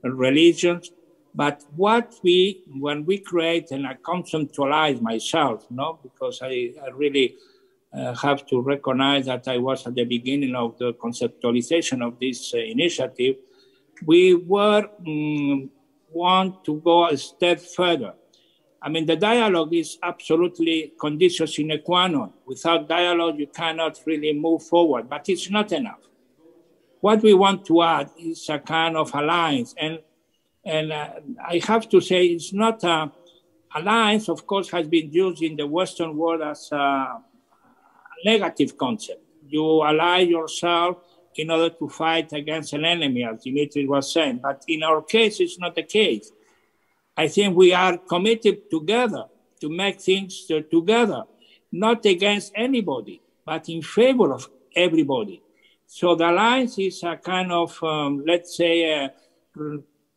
religions. But when we create, and I conceptualize myself, because I really have to recognize that I was at the beginning of the conceptualization of this initiative, we want to go a step further. I mean, the dialogue is absolutely conditio sine qua non. Without dialogue, you cannot really move forward, but it's not enough. What we want to add is a kind of alliance. And I have to say, it's not alliance, of course, has been used in the Western world as a negative concept. You ally yourself in order to fight against an enemy, as Dimitri was saying. But in our case, it's not the case. I think we are committed together to make things together, not against anybody, but in favor of everybody. So the alliance is a kind of, let's say, a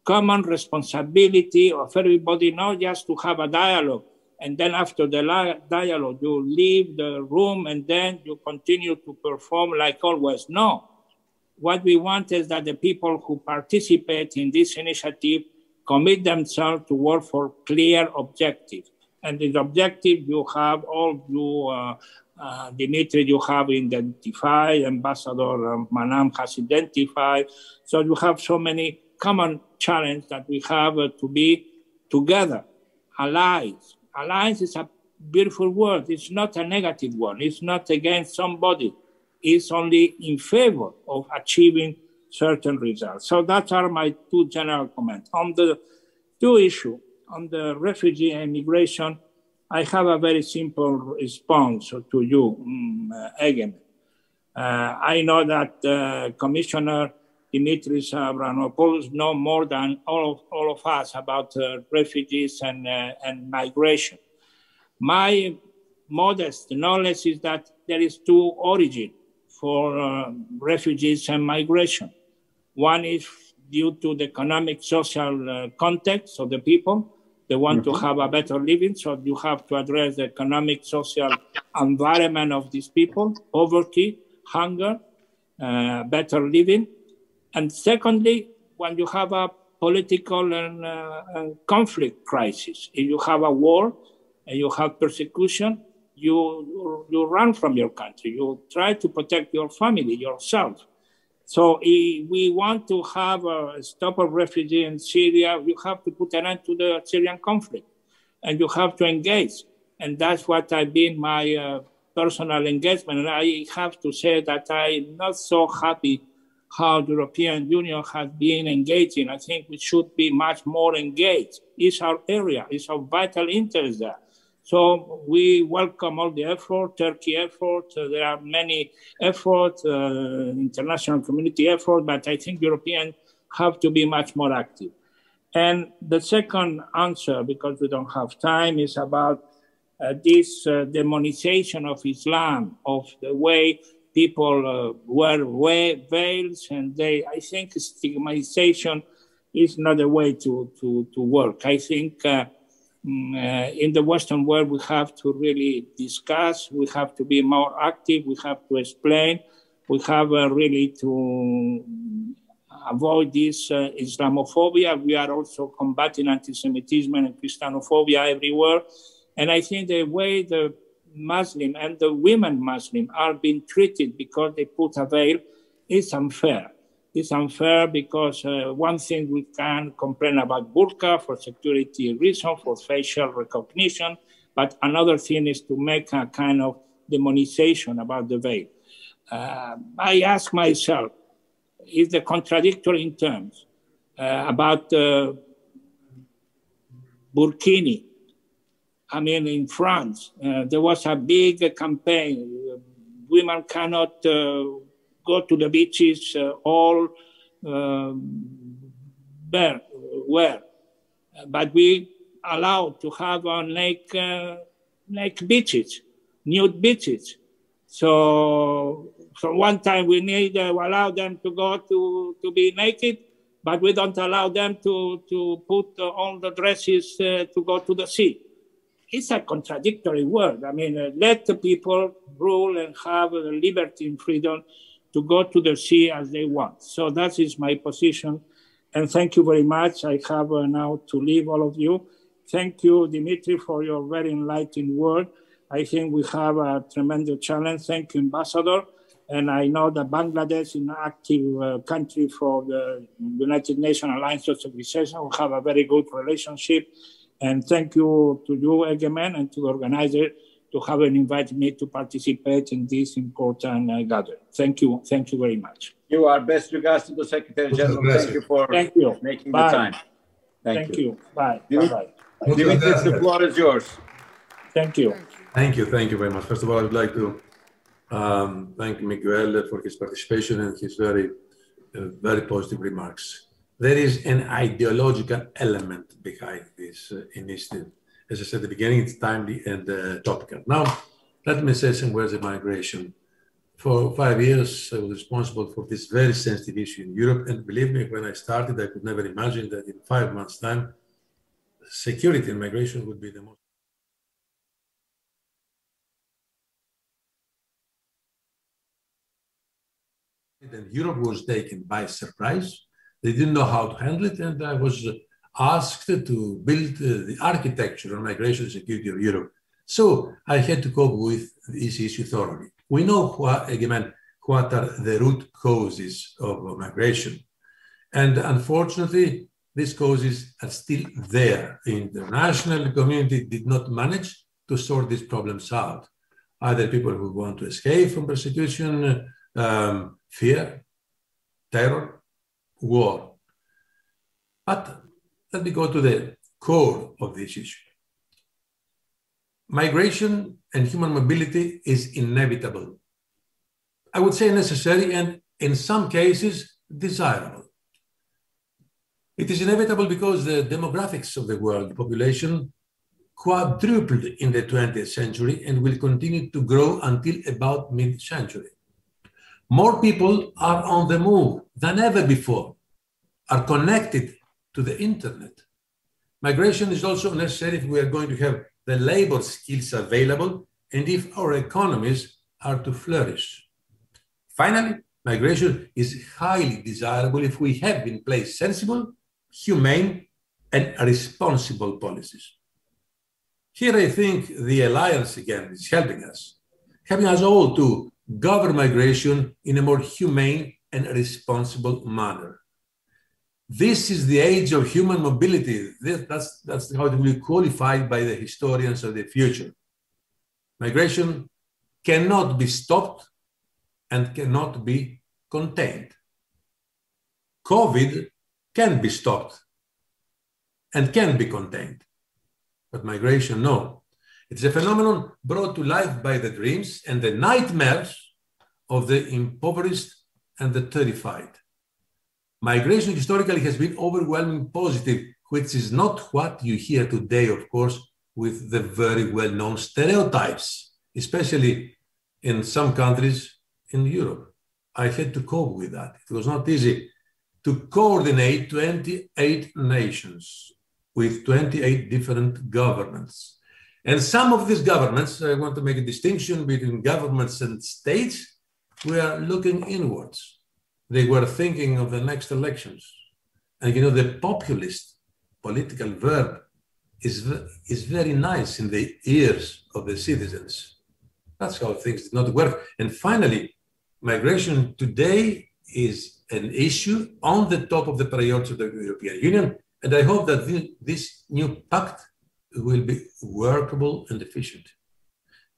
common responsibility of everybody, not just to have a dialogue. And then after the dialogue, you leave the room and then you continue to perform like always. No. What we want is that the people who participate in this initiative commit themselves to work for clear objectives. And the objective you have, Dimitri, you have identified, Ambassador Manam has identified. So you have so many common challenges that we have to be together, allies. Alliance is a beautiful word. It's not a negative one. It's not against somebody. It's only in favor of achieving certain results. So that are my two general comments. On the two issues, on the refugee and immigration, I have a very simple response to you, Egemen. I know that Commissioner Dimitris Avramopoulos knows more than all of us about refugees and migration. My modest knowledge is that there is two origins for refugees and migration. One is due to the economic, social context of the people. They want to have a better living, so you have to address the economic, social environment of these people, poverty, hunger, better living. And secondly, when you have a political and conflict crisis, if you have a war and you have persecution, you run from your country. You try to protect your family, yourself. So if we want to have a stop of refugees in Syria, you have to put an end to the Syrian conflict, and you have to engage. And that's what I've been my personal engagement. And I have to say that I'm not so happy how the European Union has been engaging. I think we should be much more engaged. It's our area, it's our vital interest there. So we welcome all the effort, Turkey effort. There are many efforts, international community effort, but I think Europeans have to be much more active. And the second answer, because we don't have time, is about this demonization of Islam, of the way people wear veils, and I think stigmatization is not a way to work. I think in the Western world, we have to really discuss, we have to be more active, we have to explain, we have really to avoid this Islamophobia. We are also combating anti-Semitism and Christianophobia everywhere. And I think the way the Muslim and the women Muslim are being treated because they put a veil is unfair. It's unfair because one thing we can complain about burqa for security reasons, for facial recognition, but another thing is to make a kind of demonization about the veil. I ask myself, is the contradictory in terms about burkini? I mean, in France, there was a big campaign. Women cannot go to the beaches all bare, wear. But we allowed to have naked beaches, nude beaches. So one time we need to allow them to go to be naked, but we don't allow them to put on the dresses to go to the sea. It's a contradictory word. I mean, let the people rule and have liberty and freedom to go to the sea as they want. So that is my position. And thank you very much. I have now to leave all of you. Thank you, Dimitri, for your very enlightening word. I think we have a tremendous challenge. Thank you, Ambassador. And I know that Bangladesh is an active country for the United Nations Alliance of Civilization. We have a very good relationship. And thank you to you, Egemen, and to the organizer to have invited me to participate in this important gathering. Thank you. Thank you very much. You are best regards to the Secretary General. Thank you for making the time. Thank you. Bye. Bye. Dimitris, the floor is yours. Thank you. Thank you. Thank you very much. First of all, I would like to thank Miguel for his participation and his very positive remarks. There is an ideological element behind this initiative. As I said at the beginning, it's timely and topical. Now, let me say some words of migration. For 5 years, I was responsible for this very sensitive issue in Europe. And believe me, when I started, I could never imagine that in 5 months' time, security and migration would be the most. And Europe was taken by surprise. They didn't know how to handle it. And I was asked to build the architecture on migration and security of Europe. So I had to cope with this issue thoroughly. We know what are the root causes of migration. And unfortunately, these causes are still there. The international community did not manage to sort these problems out. Either people who want to escape from persecution, fear, terror, war. But let me go to the core of this issue. Migration and human mobility is inevitable. I would say necessary and in some cases desirable. It is inevitable because the demographics of the world population quadrupled in the 20th century and will continue to grow until about mid-century. More people are on the move than ever before, are connected to the internet. Migration is also necessary if we are going to have the labor skills available and if our economies are to flourish. Finally, migration is highly desirable if we have in place sensible, humane, and responsible policies. Here I think the Alliance again is helping us all to govern migration in a more humane and responsible manner. This is the age of human mobility. That's how it will be qualified by the historians of the future. Migration cannot be stopped and cannot be contained. COVID can be stopped and can be contained, but migration, no. It's a phenomenon brought to life by the dreams and the nightmares of the impoverished and the terrified. Migration historically has been overwhelmingly positive, which is not what you hear today, of course, with the very well-known stereotypes, especially in some countries in Europe. I had to cope with that. It was not easy to coordinate 28 nations with 28 different governments. And some of these governments, I want to make a distinction between governments and states, were looking inwards. They were thinking of the next elections. And you know, the populist political verb is very nice in the ears of the citizens. That's how things did not work. And finally, migration today is an issue on the top of the priorities of the European Union. And I hope that this new pact will be workable and efficient.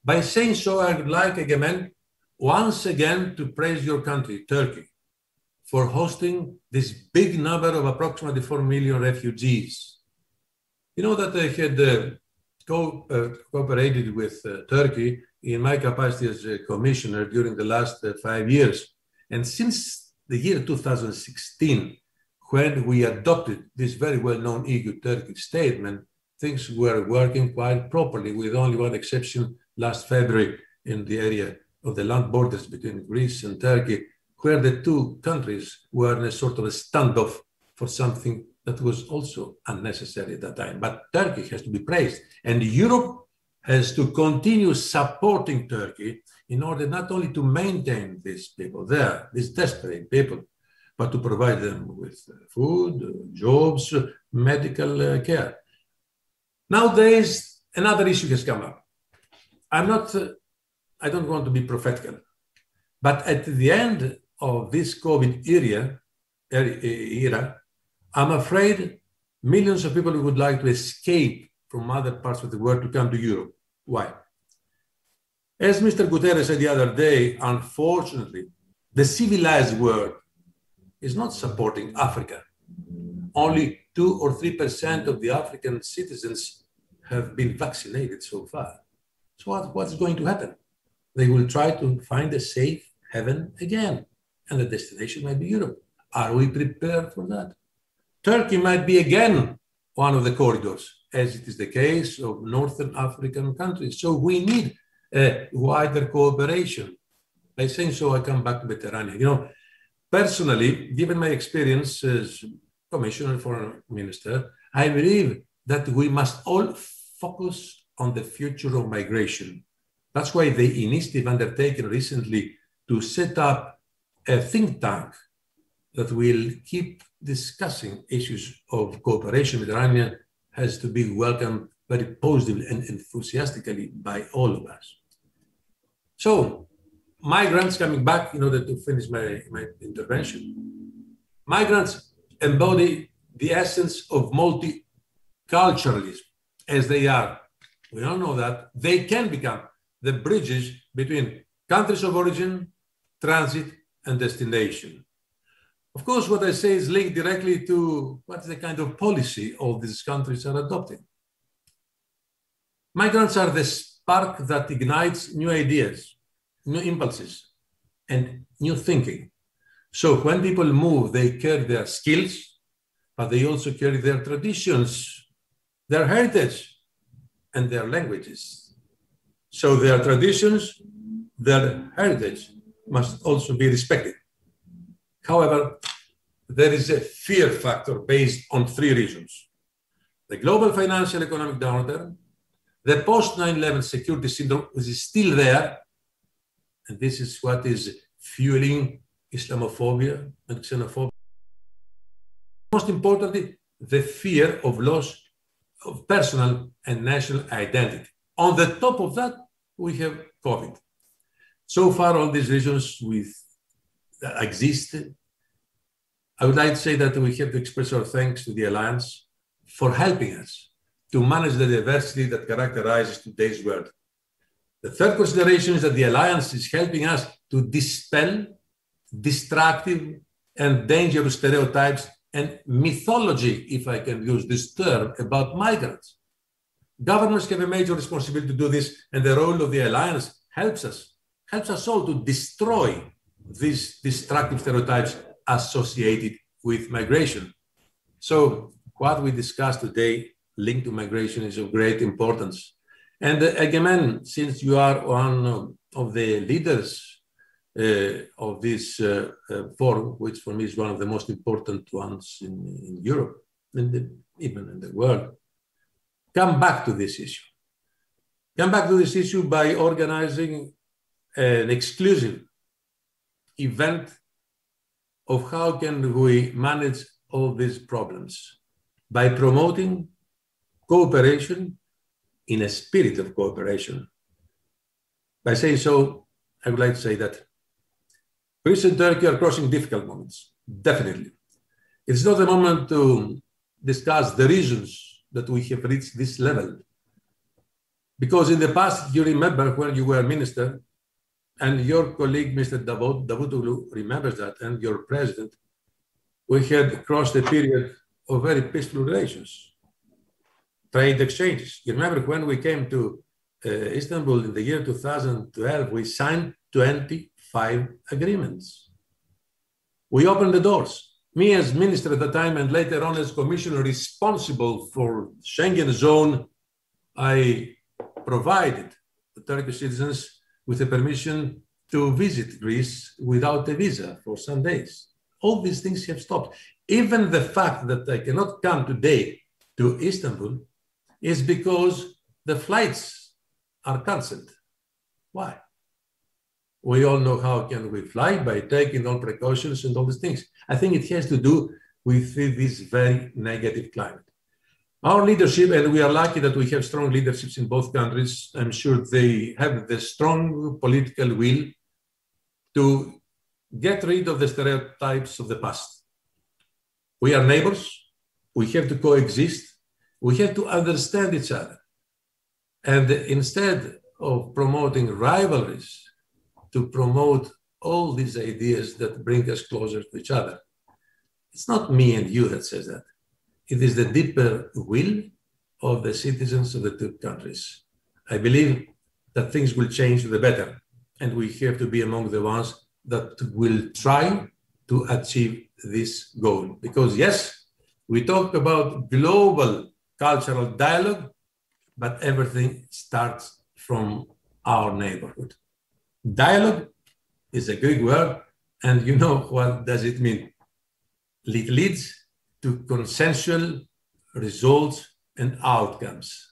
By saying so, I would like, Egemen, once again to praise your country, Turkey, for hosting this big number of approximately 4 million refugees. You know that I had cooperated with Turkey in my capacity as a commissioner during the last 5 years. And since the year 2016, when we adopted this very well-known EU-Turkey statement, things were working quite properly, with only one exception last February in the area of the land borders between Greece and Turkey, where the two countries were in a sort of a standoff for something that was also unnecessary at that time. But Turkey has to be praised, and Europe has to continue supporting Turkey in order not only to maintain these people there, these desperate people, but to provide them with food, jobs, medical care. Nowadays, another issue has come up. I don't want to be prophetical, but at the end of this COVID era, I'm afraid millions of people would like to escape from other parts of the world to come to Europe. Why? As Mr. Guterres said the other day, unfortunately, the civilized world is not supporting Africa. Only 2 or 3% of the African citizens have been vaccinated so far. So what's going to happen? They will try to find a safe haven again, and the destination might be Europe. Are we prepared for that? Turkey might be again one of the corridors, as it is the case of Northern African countries. So we need a wider cooperation. By saying so, I come back to Mediterranean. You know, personally, given my experience as Commissioner, Foreign Minister, I believe that we must all focus on the future of migration. That's why the initiative undertaken recently to set up a think tank that will keep discussing issues of cooperation with Mediterranean has to be welcomed very positively and enthusiastically by all of us. So, migrants, coming back in order to finish my intervention, migrants embody the essence of multiculturalism, as they are. We all know that they can become the bridges between countries of origin, transit, and destination. Of course, what I say is linked directly to what is the kind of policy all these countries are adopting. Migrants are the spark that ignites new ideas, new impulses, and new thinking. So when people move, they carry their skills, but they also carry their traditions, their heritage, and their languages. So their traditions, their heritage must also be respected. However, there is a fear factor based on 3 reasons: the global financial economic downturn, the post-9/11 security syndrome, which is still there, and this is what is fueling Islamophobia and xenophobia. Most importantly, the fear of loss of personal and national identity. On the top of that, we have COVID. So far, all these reasons with existed. I would like to say that we have to express our thanks to the Alliance for helping us to manage the diversity that characterizes today's world. The third consideration is that the Alliance is helping us to dispel destructive and dangerous stereotypes and mythology, if I can use this term, about migrants. Governments have a major responsibility to do this, and the role of the Alliance helps us all to destroy these destructive stereotypes associated with migration. So what we discussed today linked to migration is of great importance. And Egemen, since you are one of the leaders of this forum, which for me is one of the most important ones in Europe, even in the world, come back to this issue. Come back to this issue by organizing an exclusive event of how can we manage all these problems by promoting cooperation in a spirit of cooperation. By saying so, I would like to say that Greece and Turkey are crossing difficult moments, definitely. It's not the moment to discuss the reasons that we have reached this level. Because in the past, you remember when you were minister, and your colleague, Mr. Davutoglu, remembers that, and your president, we had crossed a period of very peaceful relations, trade exchanges. You remember when we came to Istanbul in the year 2012, we signed 25 agreements. We opened the doors. Me as minister at the time and later on as commissioner responsible for Schengen zone, I provided the Turkish citizens with a permission to visit Greece without a visa for some days. All these things have stopped. Even the fact that I cannot come today to Istanbul is because the flights are cancelled. Why? We all know how can we fly by taking all precautions and all these things. I think it has to do with this very negative climate. Our leadership, and we are lucky that we have strong leaderships in both countries. I'm sure they have the strong political will to get rid of the stereotypes of the past. We are neighbors. We have to coexist. We have to understand each other. And instead of promoting rivalries, to promote all these ideas that bring us closer to each other. It's not me and you that says that. It is the deeper will of the citizens of the two countries. I believe that things will change for the better, and we have to be among the ones that will try to achieve this goal. Because yes, we talk about global cultural dialogue, but everything starts from our neighborhood. Dialogue is a Greek word, and you know what does it mean. It leads to consensual results and outcomes.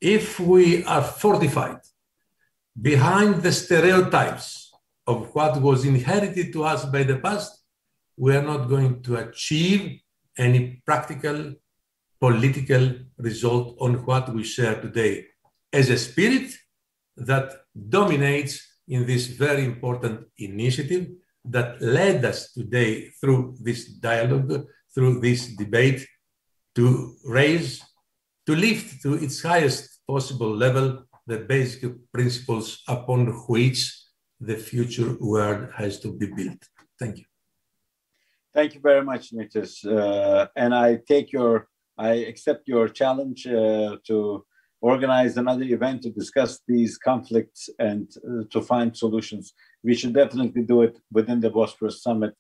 If we are fortified behind the stereotypes of what was inherited to us by the past, we are not going to achieve any practical political result on what we share today as a spirit that dominates in this very important initiative that led us today through this dialogue, through this debate, to lift to its highest possible level the basic principles upon which the future world has to be built. Thank you. Thank you very much, Nitis. And I accept your challenge to organize another event to discuss these conflicts and to find solutions. We should definitely do it within the Bosphorus Summit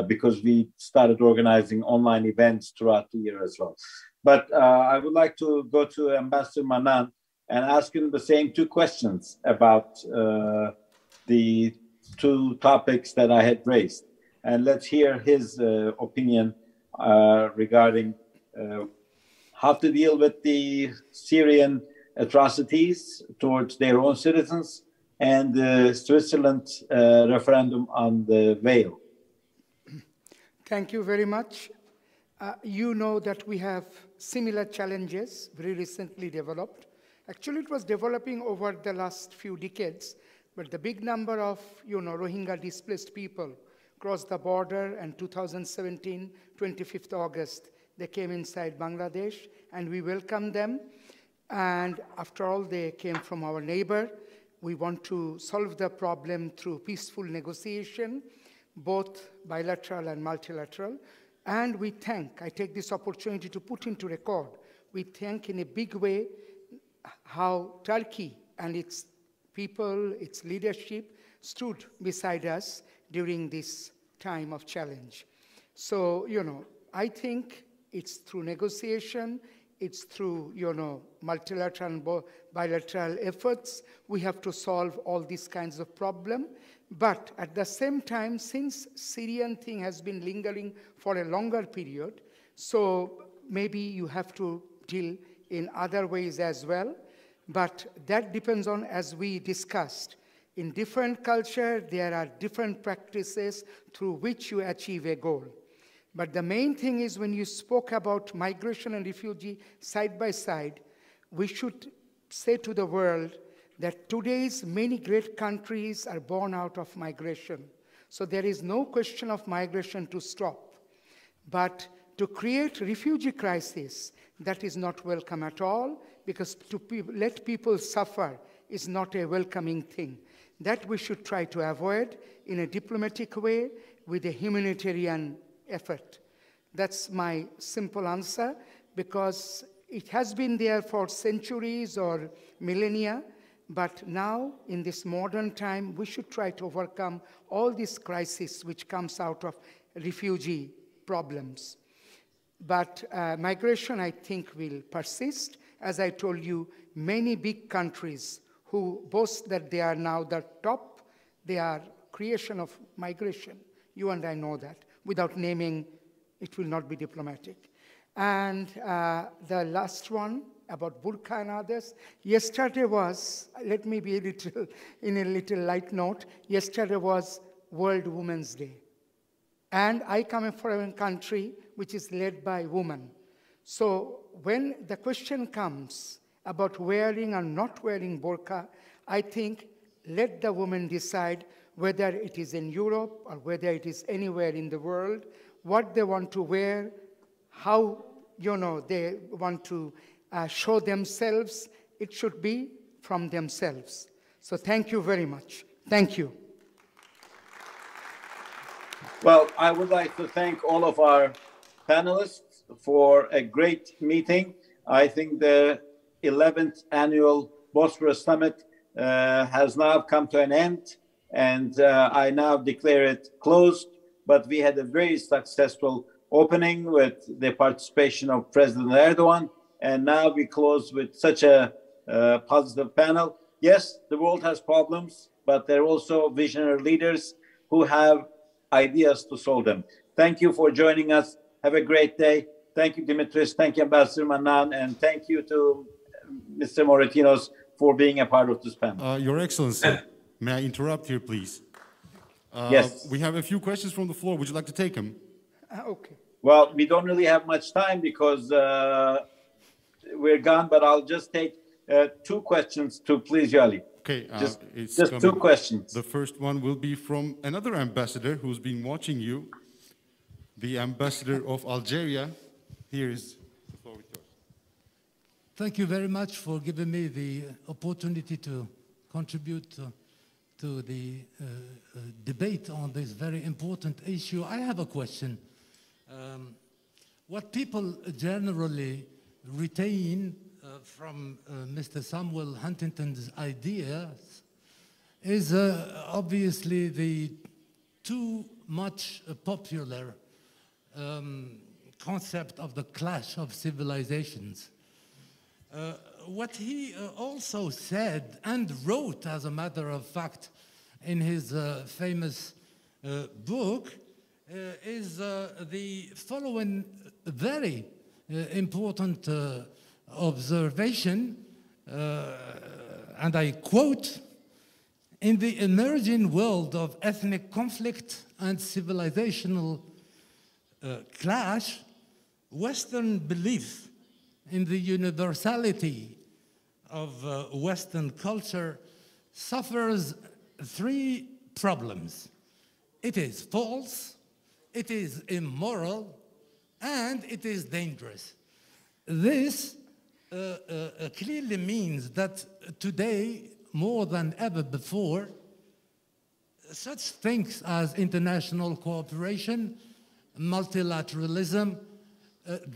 because we started organizing online events throughout the year as well. But I would like to go to Ambassador Manan and ask him the same two questions about the two topics that I had raised. And let's hear his opinion regarding how to deal with the Syrian atrocities towards their own citizens and the Switzerland referendum on the veil. Thank you very much. You know that we have similar challenges very recently developed. Actually, it was developing over the last few decades, But the big number of, Rohingya displaced people crossed the border, and 2017, 25th August, they came inside Bangladesh, and we welcomed them. And after all, they came from our neighbor. We want to solve the problem through peaceful negotiation, both bilateral and multilateral. And we thank, I take this opportunity to put into record, we thank in a big way how Turkey and its people, its leadership, stood beside us during this time of challenge. So, I think it's through negotiation, it's through, multilateral and bilateral efforts, we have to solve all these kinds of problems. But at the same time, since Syrian thing has been lingering for a longer period, so maybe you have to deal in other ways as well. But that depends on, as we discussed, in different culture, there are different practices through which you achieve a goal. But the main thing is, when you spoke about migration and refugee side by side, we should say to the world that today's many great countries are born out of migration. So there is no question of migration to stop. But to create refugee crisis, that is not welcome at all, because to let people suffer is not a welcoming thing. That we should try to avoid in a diplomatic way with a humanitarian effort. That's my simple answer, because it has been there for centuries or millennia, but now, in this modern time, we should try to overcome all these crises which comes out of refugee problems. But migration, I think, will persist. As I told you, many big countries who boast that they are now the top, they are creation of migration. You and I know that. Without naming, it will not be diplomatic. And the last one, about burqa and others. Yesterday was, let me be in a little light note, yesterday was World Women's Day. And I come from a country which is led by women. So when the question comes about wearing or not wearing burqa, I think let the women decide whether it is in Europe or whether it is anywhere in the world, what they want to wear, how they want to show themselves. It should be from themselves. So thank you very much. Thank you. Well, I would like to thank all of our panelists for a great meeting. I think the 11th annual Bosphorus Summit has now come to an end, and I now declare it closed. But we had a very successful opening with the participation of President Erdogan, and now we close with such a positive panel. Yes, the world has problems, but there are also visionary leaders who have ideas to solve them. Thank you for joining us. Have a great day. Thank you, Dimitris. Thank you, Ambassador Manan. And thank you to Mr. Moratinos for being a part of this panel. Your Excellency, may I interrupt here, please? Yes. We have a few questions from the floor. Would you like to take them? Okay. Well, we don't really have much time because we're gone, but I'll just take two questions to please you, Ali. Okay, just two questions. The first one will be from another ambassador who's been watching you, the ambassador of Algeria. Here is the floor with yours. Thank you very much for giving me the opportunity to contribute to the debate on this very important issue. I have a question. What people generally retain from Mr. Samuel Huntington's ideas is obviously the too much popular concept of the clash of civilizations. What he also said and wrote, as a matter of fact, in his famous book is the following very important observation, and I quote, "In the emerging world of ethnic conflict and civilizational clash, Western belief in the universality of Western culture suffers three problems. It is false, it is immoral, and it is dangerous. This clearly means that today, more than ever before, such things as international cooperation, multilateralism,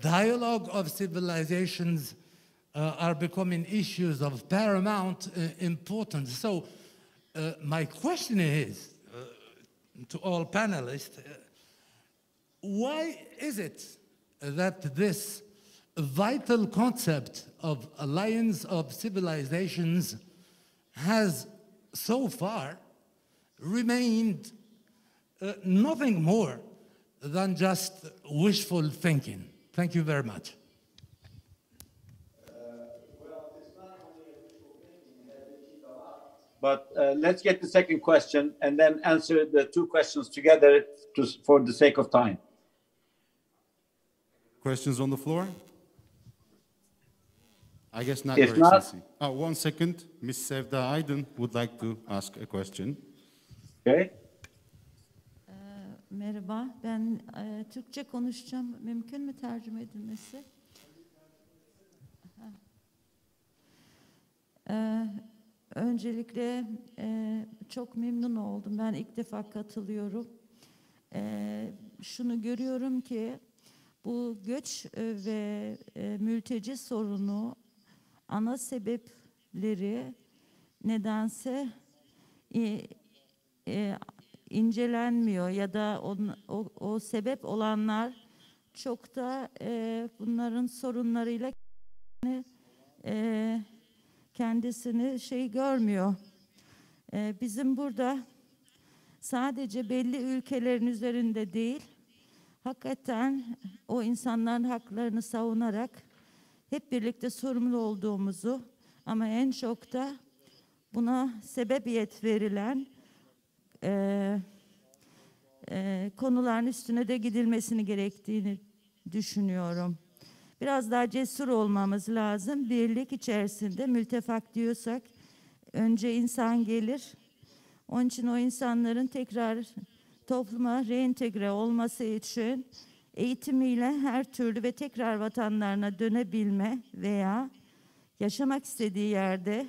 dialogue of civilizations are becoming issues of paramount importance. So my question is, to all panelists, why is it that this vital concept of alliance of civilizations has so far remained nothing more than just wishful thinking? Thank you very much. But let's get the second question and then answer the two questions together for the sake of time. Questions on the floor? I guess not, If Your not- Excellency. Oh, 1 second. Ms. Sevda Aydın would like to ask a question. Okay. Merhaba, ben Türkçe konuşacağım. Mümkün mü tercüme edilmesi? Öncelikle çok memnun oldum. Ben ilk defa katılıyorum. Şunu görüyorum ki bu göç ve mülteci sorunu ana sebepleri nedense incelenmiyor ya da o sebep olanlar çok da bunların sorunlarıyla kendisini görmüyor. Bizim burada sadece belli ülkelerin üzerinde değil, hakikaten o insanların haklarını savunarak hep birlikte sorumlu olduğumuzu ama en çok da buna sebebiyet verilen konuların üstüne de gidilmesini gerektiğini düşünüyorum. Biraz daha cesur olmamız lazım. Birlik içerisinde mültefak diyorsak önce insan gelir. Onun için o insanların tekrar topluma reentegre olması için eğitimiyle her türlü ve tekrar vatanlarına dönebilme veya yaşamak istediği yerde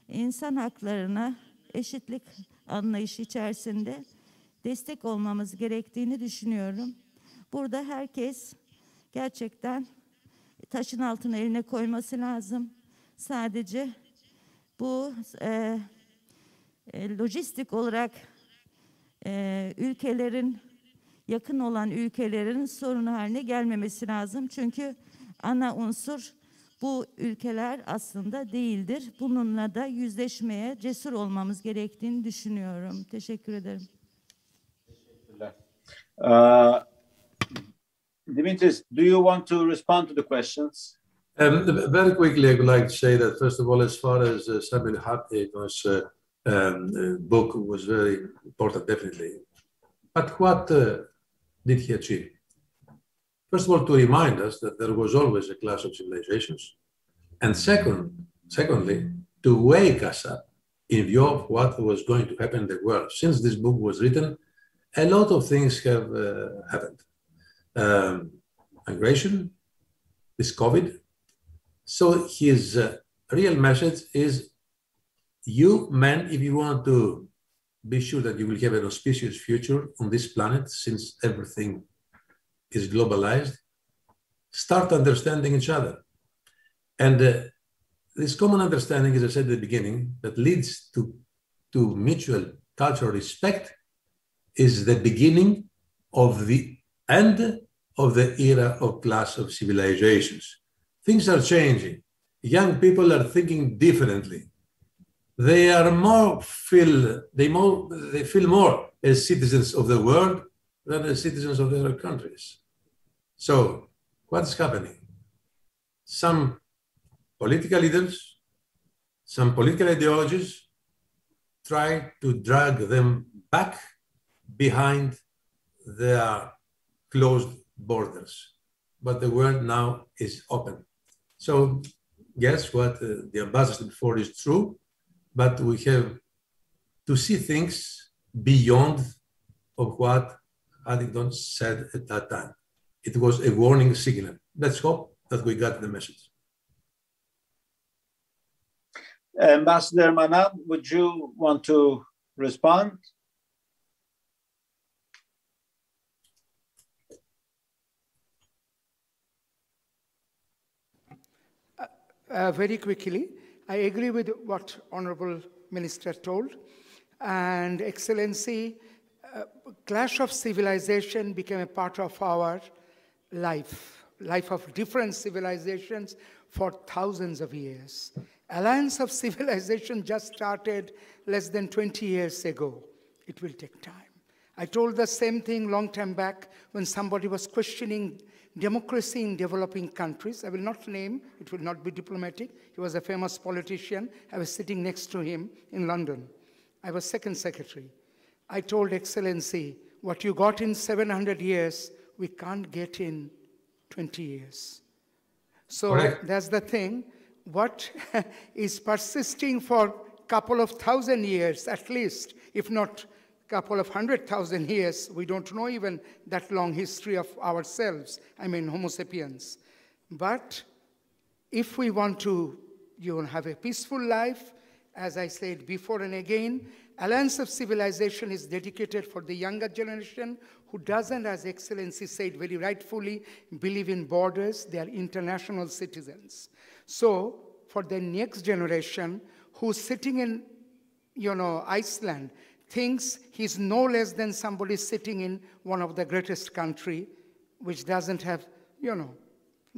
insan haklarına eşitlik anlayışı içerisinde destek olmamız gerektiğini düşünüyorum. Burada herkes gerçekten taşın altına eline koyması lazım. Sadece bu lojistik olarak ülkelerin, yakın olan ülkelerin sorunu haline gelmemesi lazım. Çünkü ana unsur bu ülkeler aslında değildir. Bununla da yüzleşmeye cesur olmamız gerektiğini düşünüyorum. Teşekkür ederim. Teşekkürler. Dimitris, do you want to respond to the questions? Very quickly, I would like to say that, first of all, as far as Samuel Hartman's book was very important, definitely. But what did he achieve? First of all, to remind us that there was always a clash of civilizations. And secondly, to wake us up in view of what was going to happen in the world. Since this book was written, a lot of things have happened. Migration, this COVID. So his real message is, you men, if you want to be sure that you will have an auspicious future on this planet, since everything is globalized, start understanding each other. And this common understanding, as I said at the beginning, that leads to mutual cultural respect is the beginning of the end of the era of clash of civilizations. Things are changing. Young people are thinking differently. They feel more as citizens of the world than as citizens of their countries. So what's happening? Some political leaders, some political ideologies try to drag them back behind their closed borders. But the world now is open. So yes, what the ambassador before is true, but we have to see things beyond of what Huntington said at that time. It was a warning signal. Let's hope that we got the message. Ambassador Manan, would you want to respond? Very quickly, I agree with what Honorable Minister told. And Excellency, clash of civilization became a part of our life of different civilizations for thousands of years. Alliance of civilization just started less than 20 years ago. It will take time. I told the same thing long time back when somebody was questioning democracy in developing countries. I will not name, it will not be diplomatic. He was a famous politician. I was sitting next to him in London. I was second secretary. I told Excellency, what you got in 700 years, we can't get in 20 years. So Correct. That's the thing. What is persisting for a couple of thousand years at least, if not couple of 100,000 years, we don't know even that long history of ourselves, I mean Homo sapiens. But if we want to have a peaceful life, as I said before and again, Alliance of Civilization is dedicated for the younger generation who doesn't, as Excellency said very rightfully, believe in borders. They are international citizens. So for the next generation who's sitting in Iceland, thinks he's no less than somebody sitting in one of the greatest country, which doesn't have,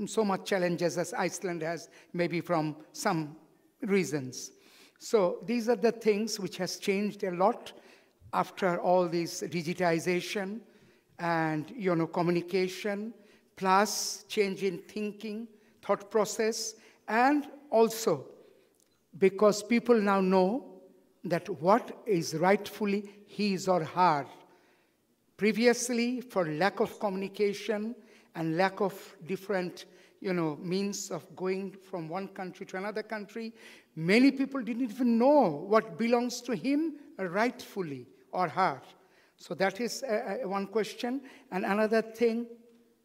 so much challenges as Iceland has, maybe from some reasons. So these are the things which has changed a lot after all this digitization and, communication, plus change in thinking, thought process, and also because people now know that what is rightfully his or her. Previously, for lack of communication and lack of different, means of going from one country to another country, many people didn't even know what belongs to him rightfully or her. So that is one question. And another thing,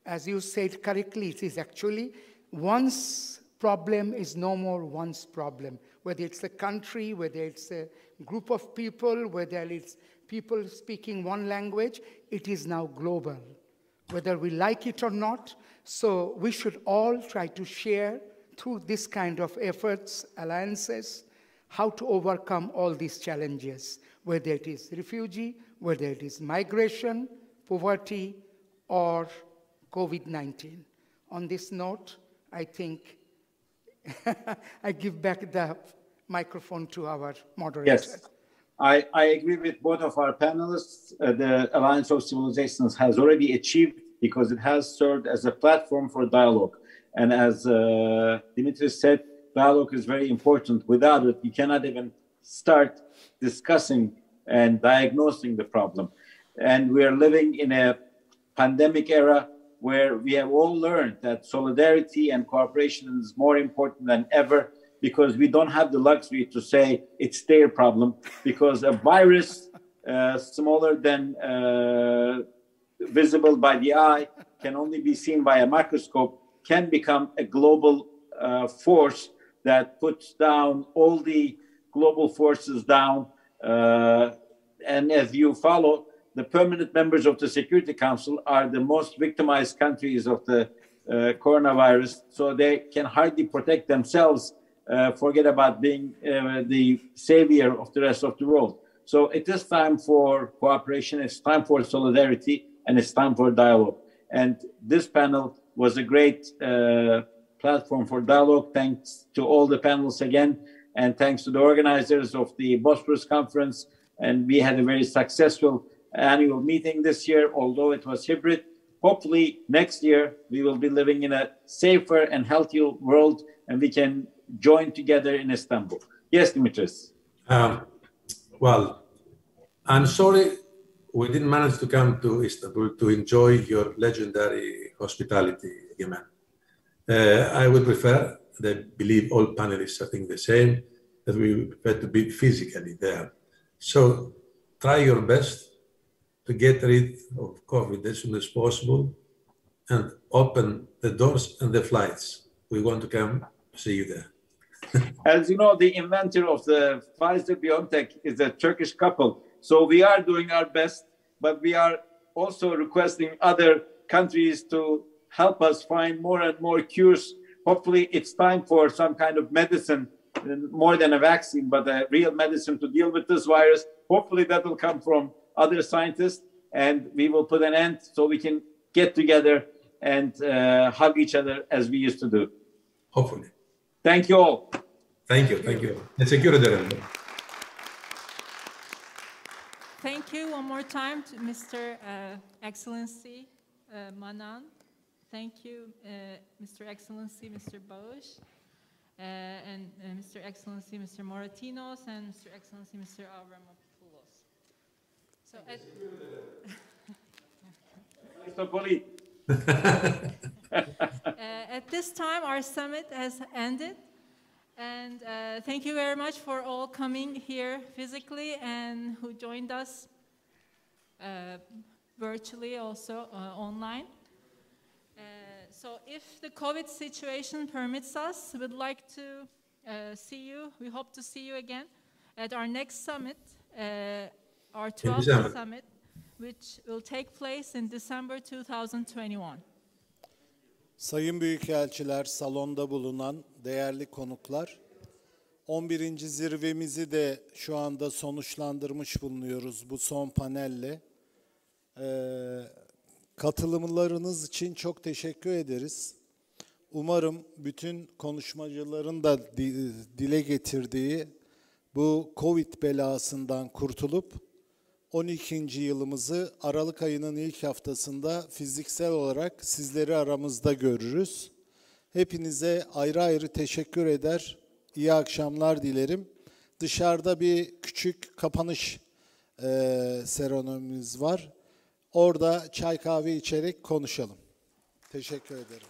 as you said correctly, it is actually one's problem is no more one's problem. Whether it's a country, whether it's a group of people, whether it's people speaking one language, it is now global, whether we like it or not. So we should all try to share through this kind of efforts, alliances, how to overcome all these challenges, whether it is refugee, whether it is migration, poverty, or COVID-19. On this note, I think I give back the microphone to our moderator. Yes, I agree with both of our panelists. The Alliance of Civilizations has already achieved because it has served as a platform for dialogue. And as Dimitris said, dialogue is very important. Without it, you cannot even start discussing and diagnosing the problem. And we are living in a pandemic era where we have all learned that solidarity and cooperation is more important than ever, because we don't have the luxury to say it's their problem, because a virus smaller than visible by the eye, can only be seen by a microscope, can become a global force that puts down all the global forces down. And as you follow, the permanent members of the Security Council are the most victimized countries of the coronavirus, so they can hardly protect themselves, forget about being the savior of the rest of the world. So it is time for cooperation, it's time for solidarity, and it's time for dialogue. And this panel was a great platform for dialogue. Thanks to all the panels again, and thanks to the organizers of the Bosphorus Conference. And we had a very successful annual meeting this year, although it was hybrid. Hopefully next year we will be living in a safer and healthier world, and we can join together in Istanbul. Yes, Dimitris. Well, I'm sorry we didn't manage to come to Istanbul to enjoy your legendary hospitality, Egemen. I would prefer, and I believe all panelists are thinking the same, that we prefer to be physically there. So try your best to get rid of COVID as soon as possible and open the doors and the flights. We want to come see you there. As you know, the inventor of the Pfizer-BioNTech is a Turkish couple. So we are doing our best, but we are also requesting other countries to help us find more and more cures. Hopefully it's time for some kind of medicine, more than a vaccine, but a real medicine to deal with this virus. Hopefully that will come from other scientists, and we will put an end so we can get together and hug each other as we used to do. Hopefully. Thank you all. Thank you. Thank you. Teşekkür ederim. Thank you one more time to Mr. Excellency Manan. Thank you, Mr. Excellency, Mr. Bağış, and Mr. Excellency, Mr. Moratinos, and Mr. Excellency, Mr. Avramopoulos. So at this time, our summit has ended. And thank you very much for all coming here physically and who joined us virtually also online. So if the COVID situation permits us, we'd like to see you. We hope to see you again at our next summit, our 12th summit, which will take place in December 2021. Sayın Büyükelçiler, salonda bulunan değerli konuklar, 11. zirvemizi de şu anda sonuçlandırmış bulunuyoruz bu son panelle. Katılımlarınız için çok teşekkür ederiz. Umarım bütün konuşmacıların da dile getirdiği bu Covid belasından kurtulup 12. yılımızı Aralık ayının ilk haftasında fiziksel olarak sizleri aramızda görürüz. Hepinize ayrı ayrı teşekkür eder, iyi akşamlar dilerim. Dışarıda bir küçük kapanış seremonimiz var. Orada çay kahve içerek konuşalım. Teşekkür ederim.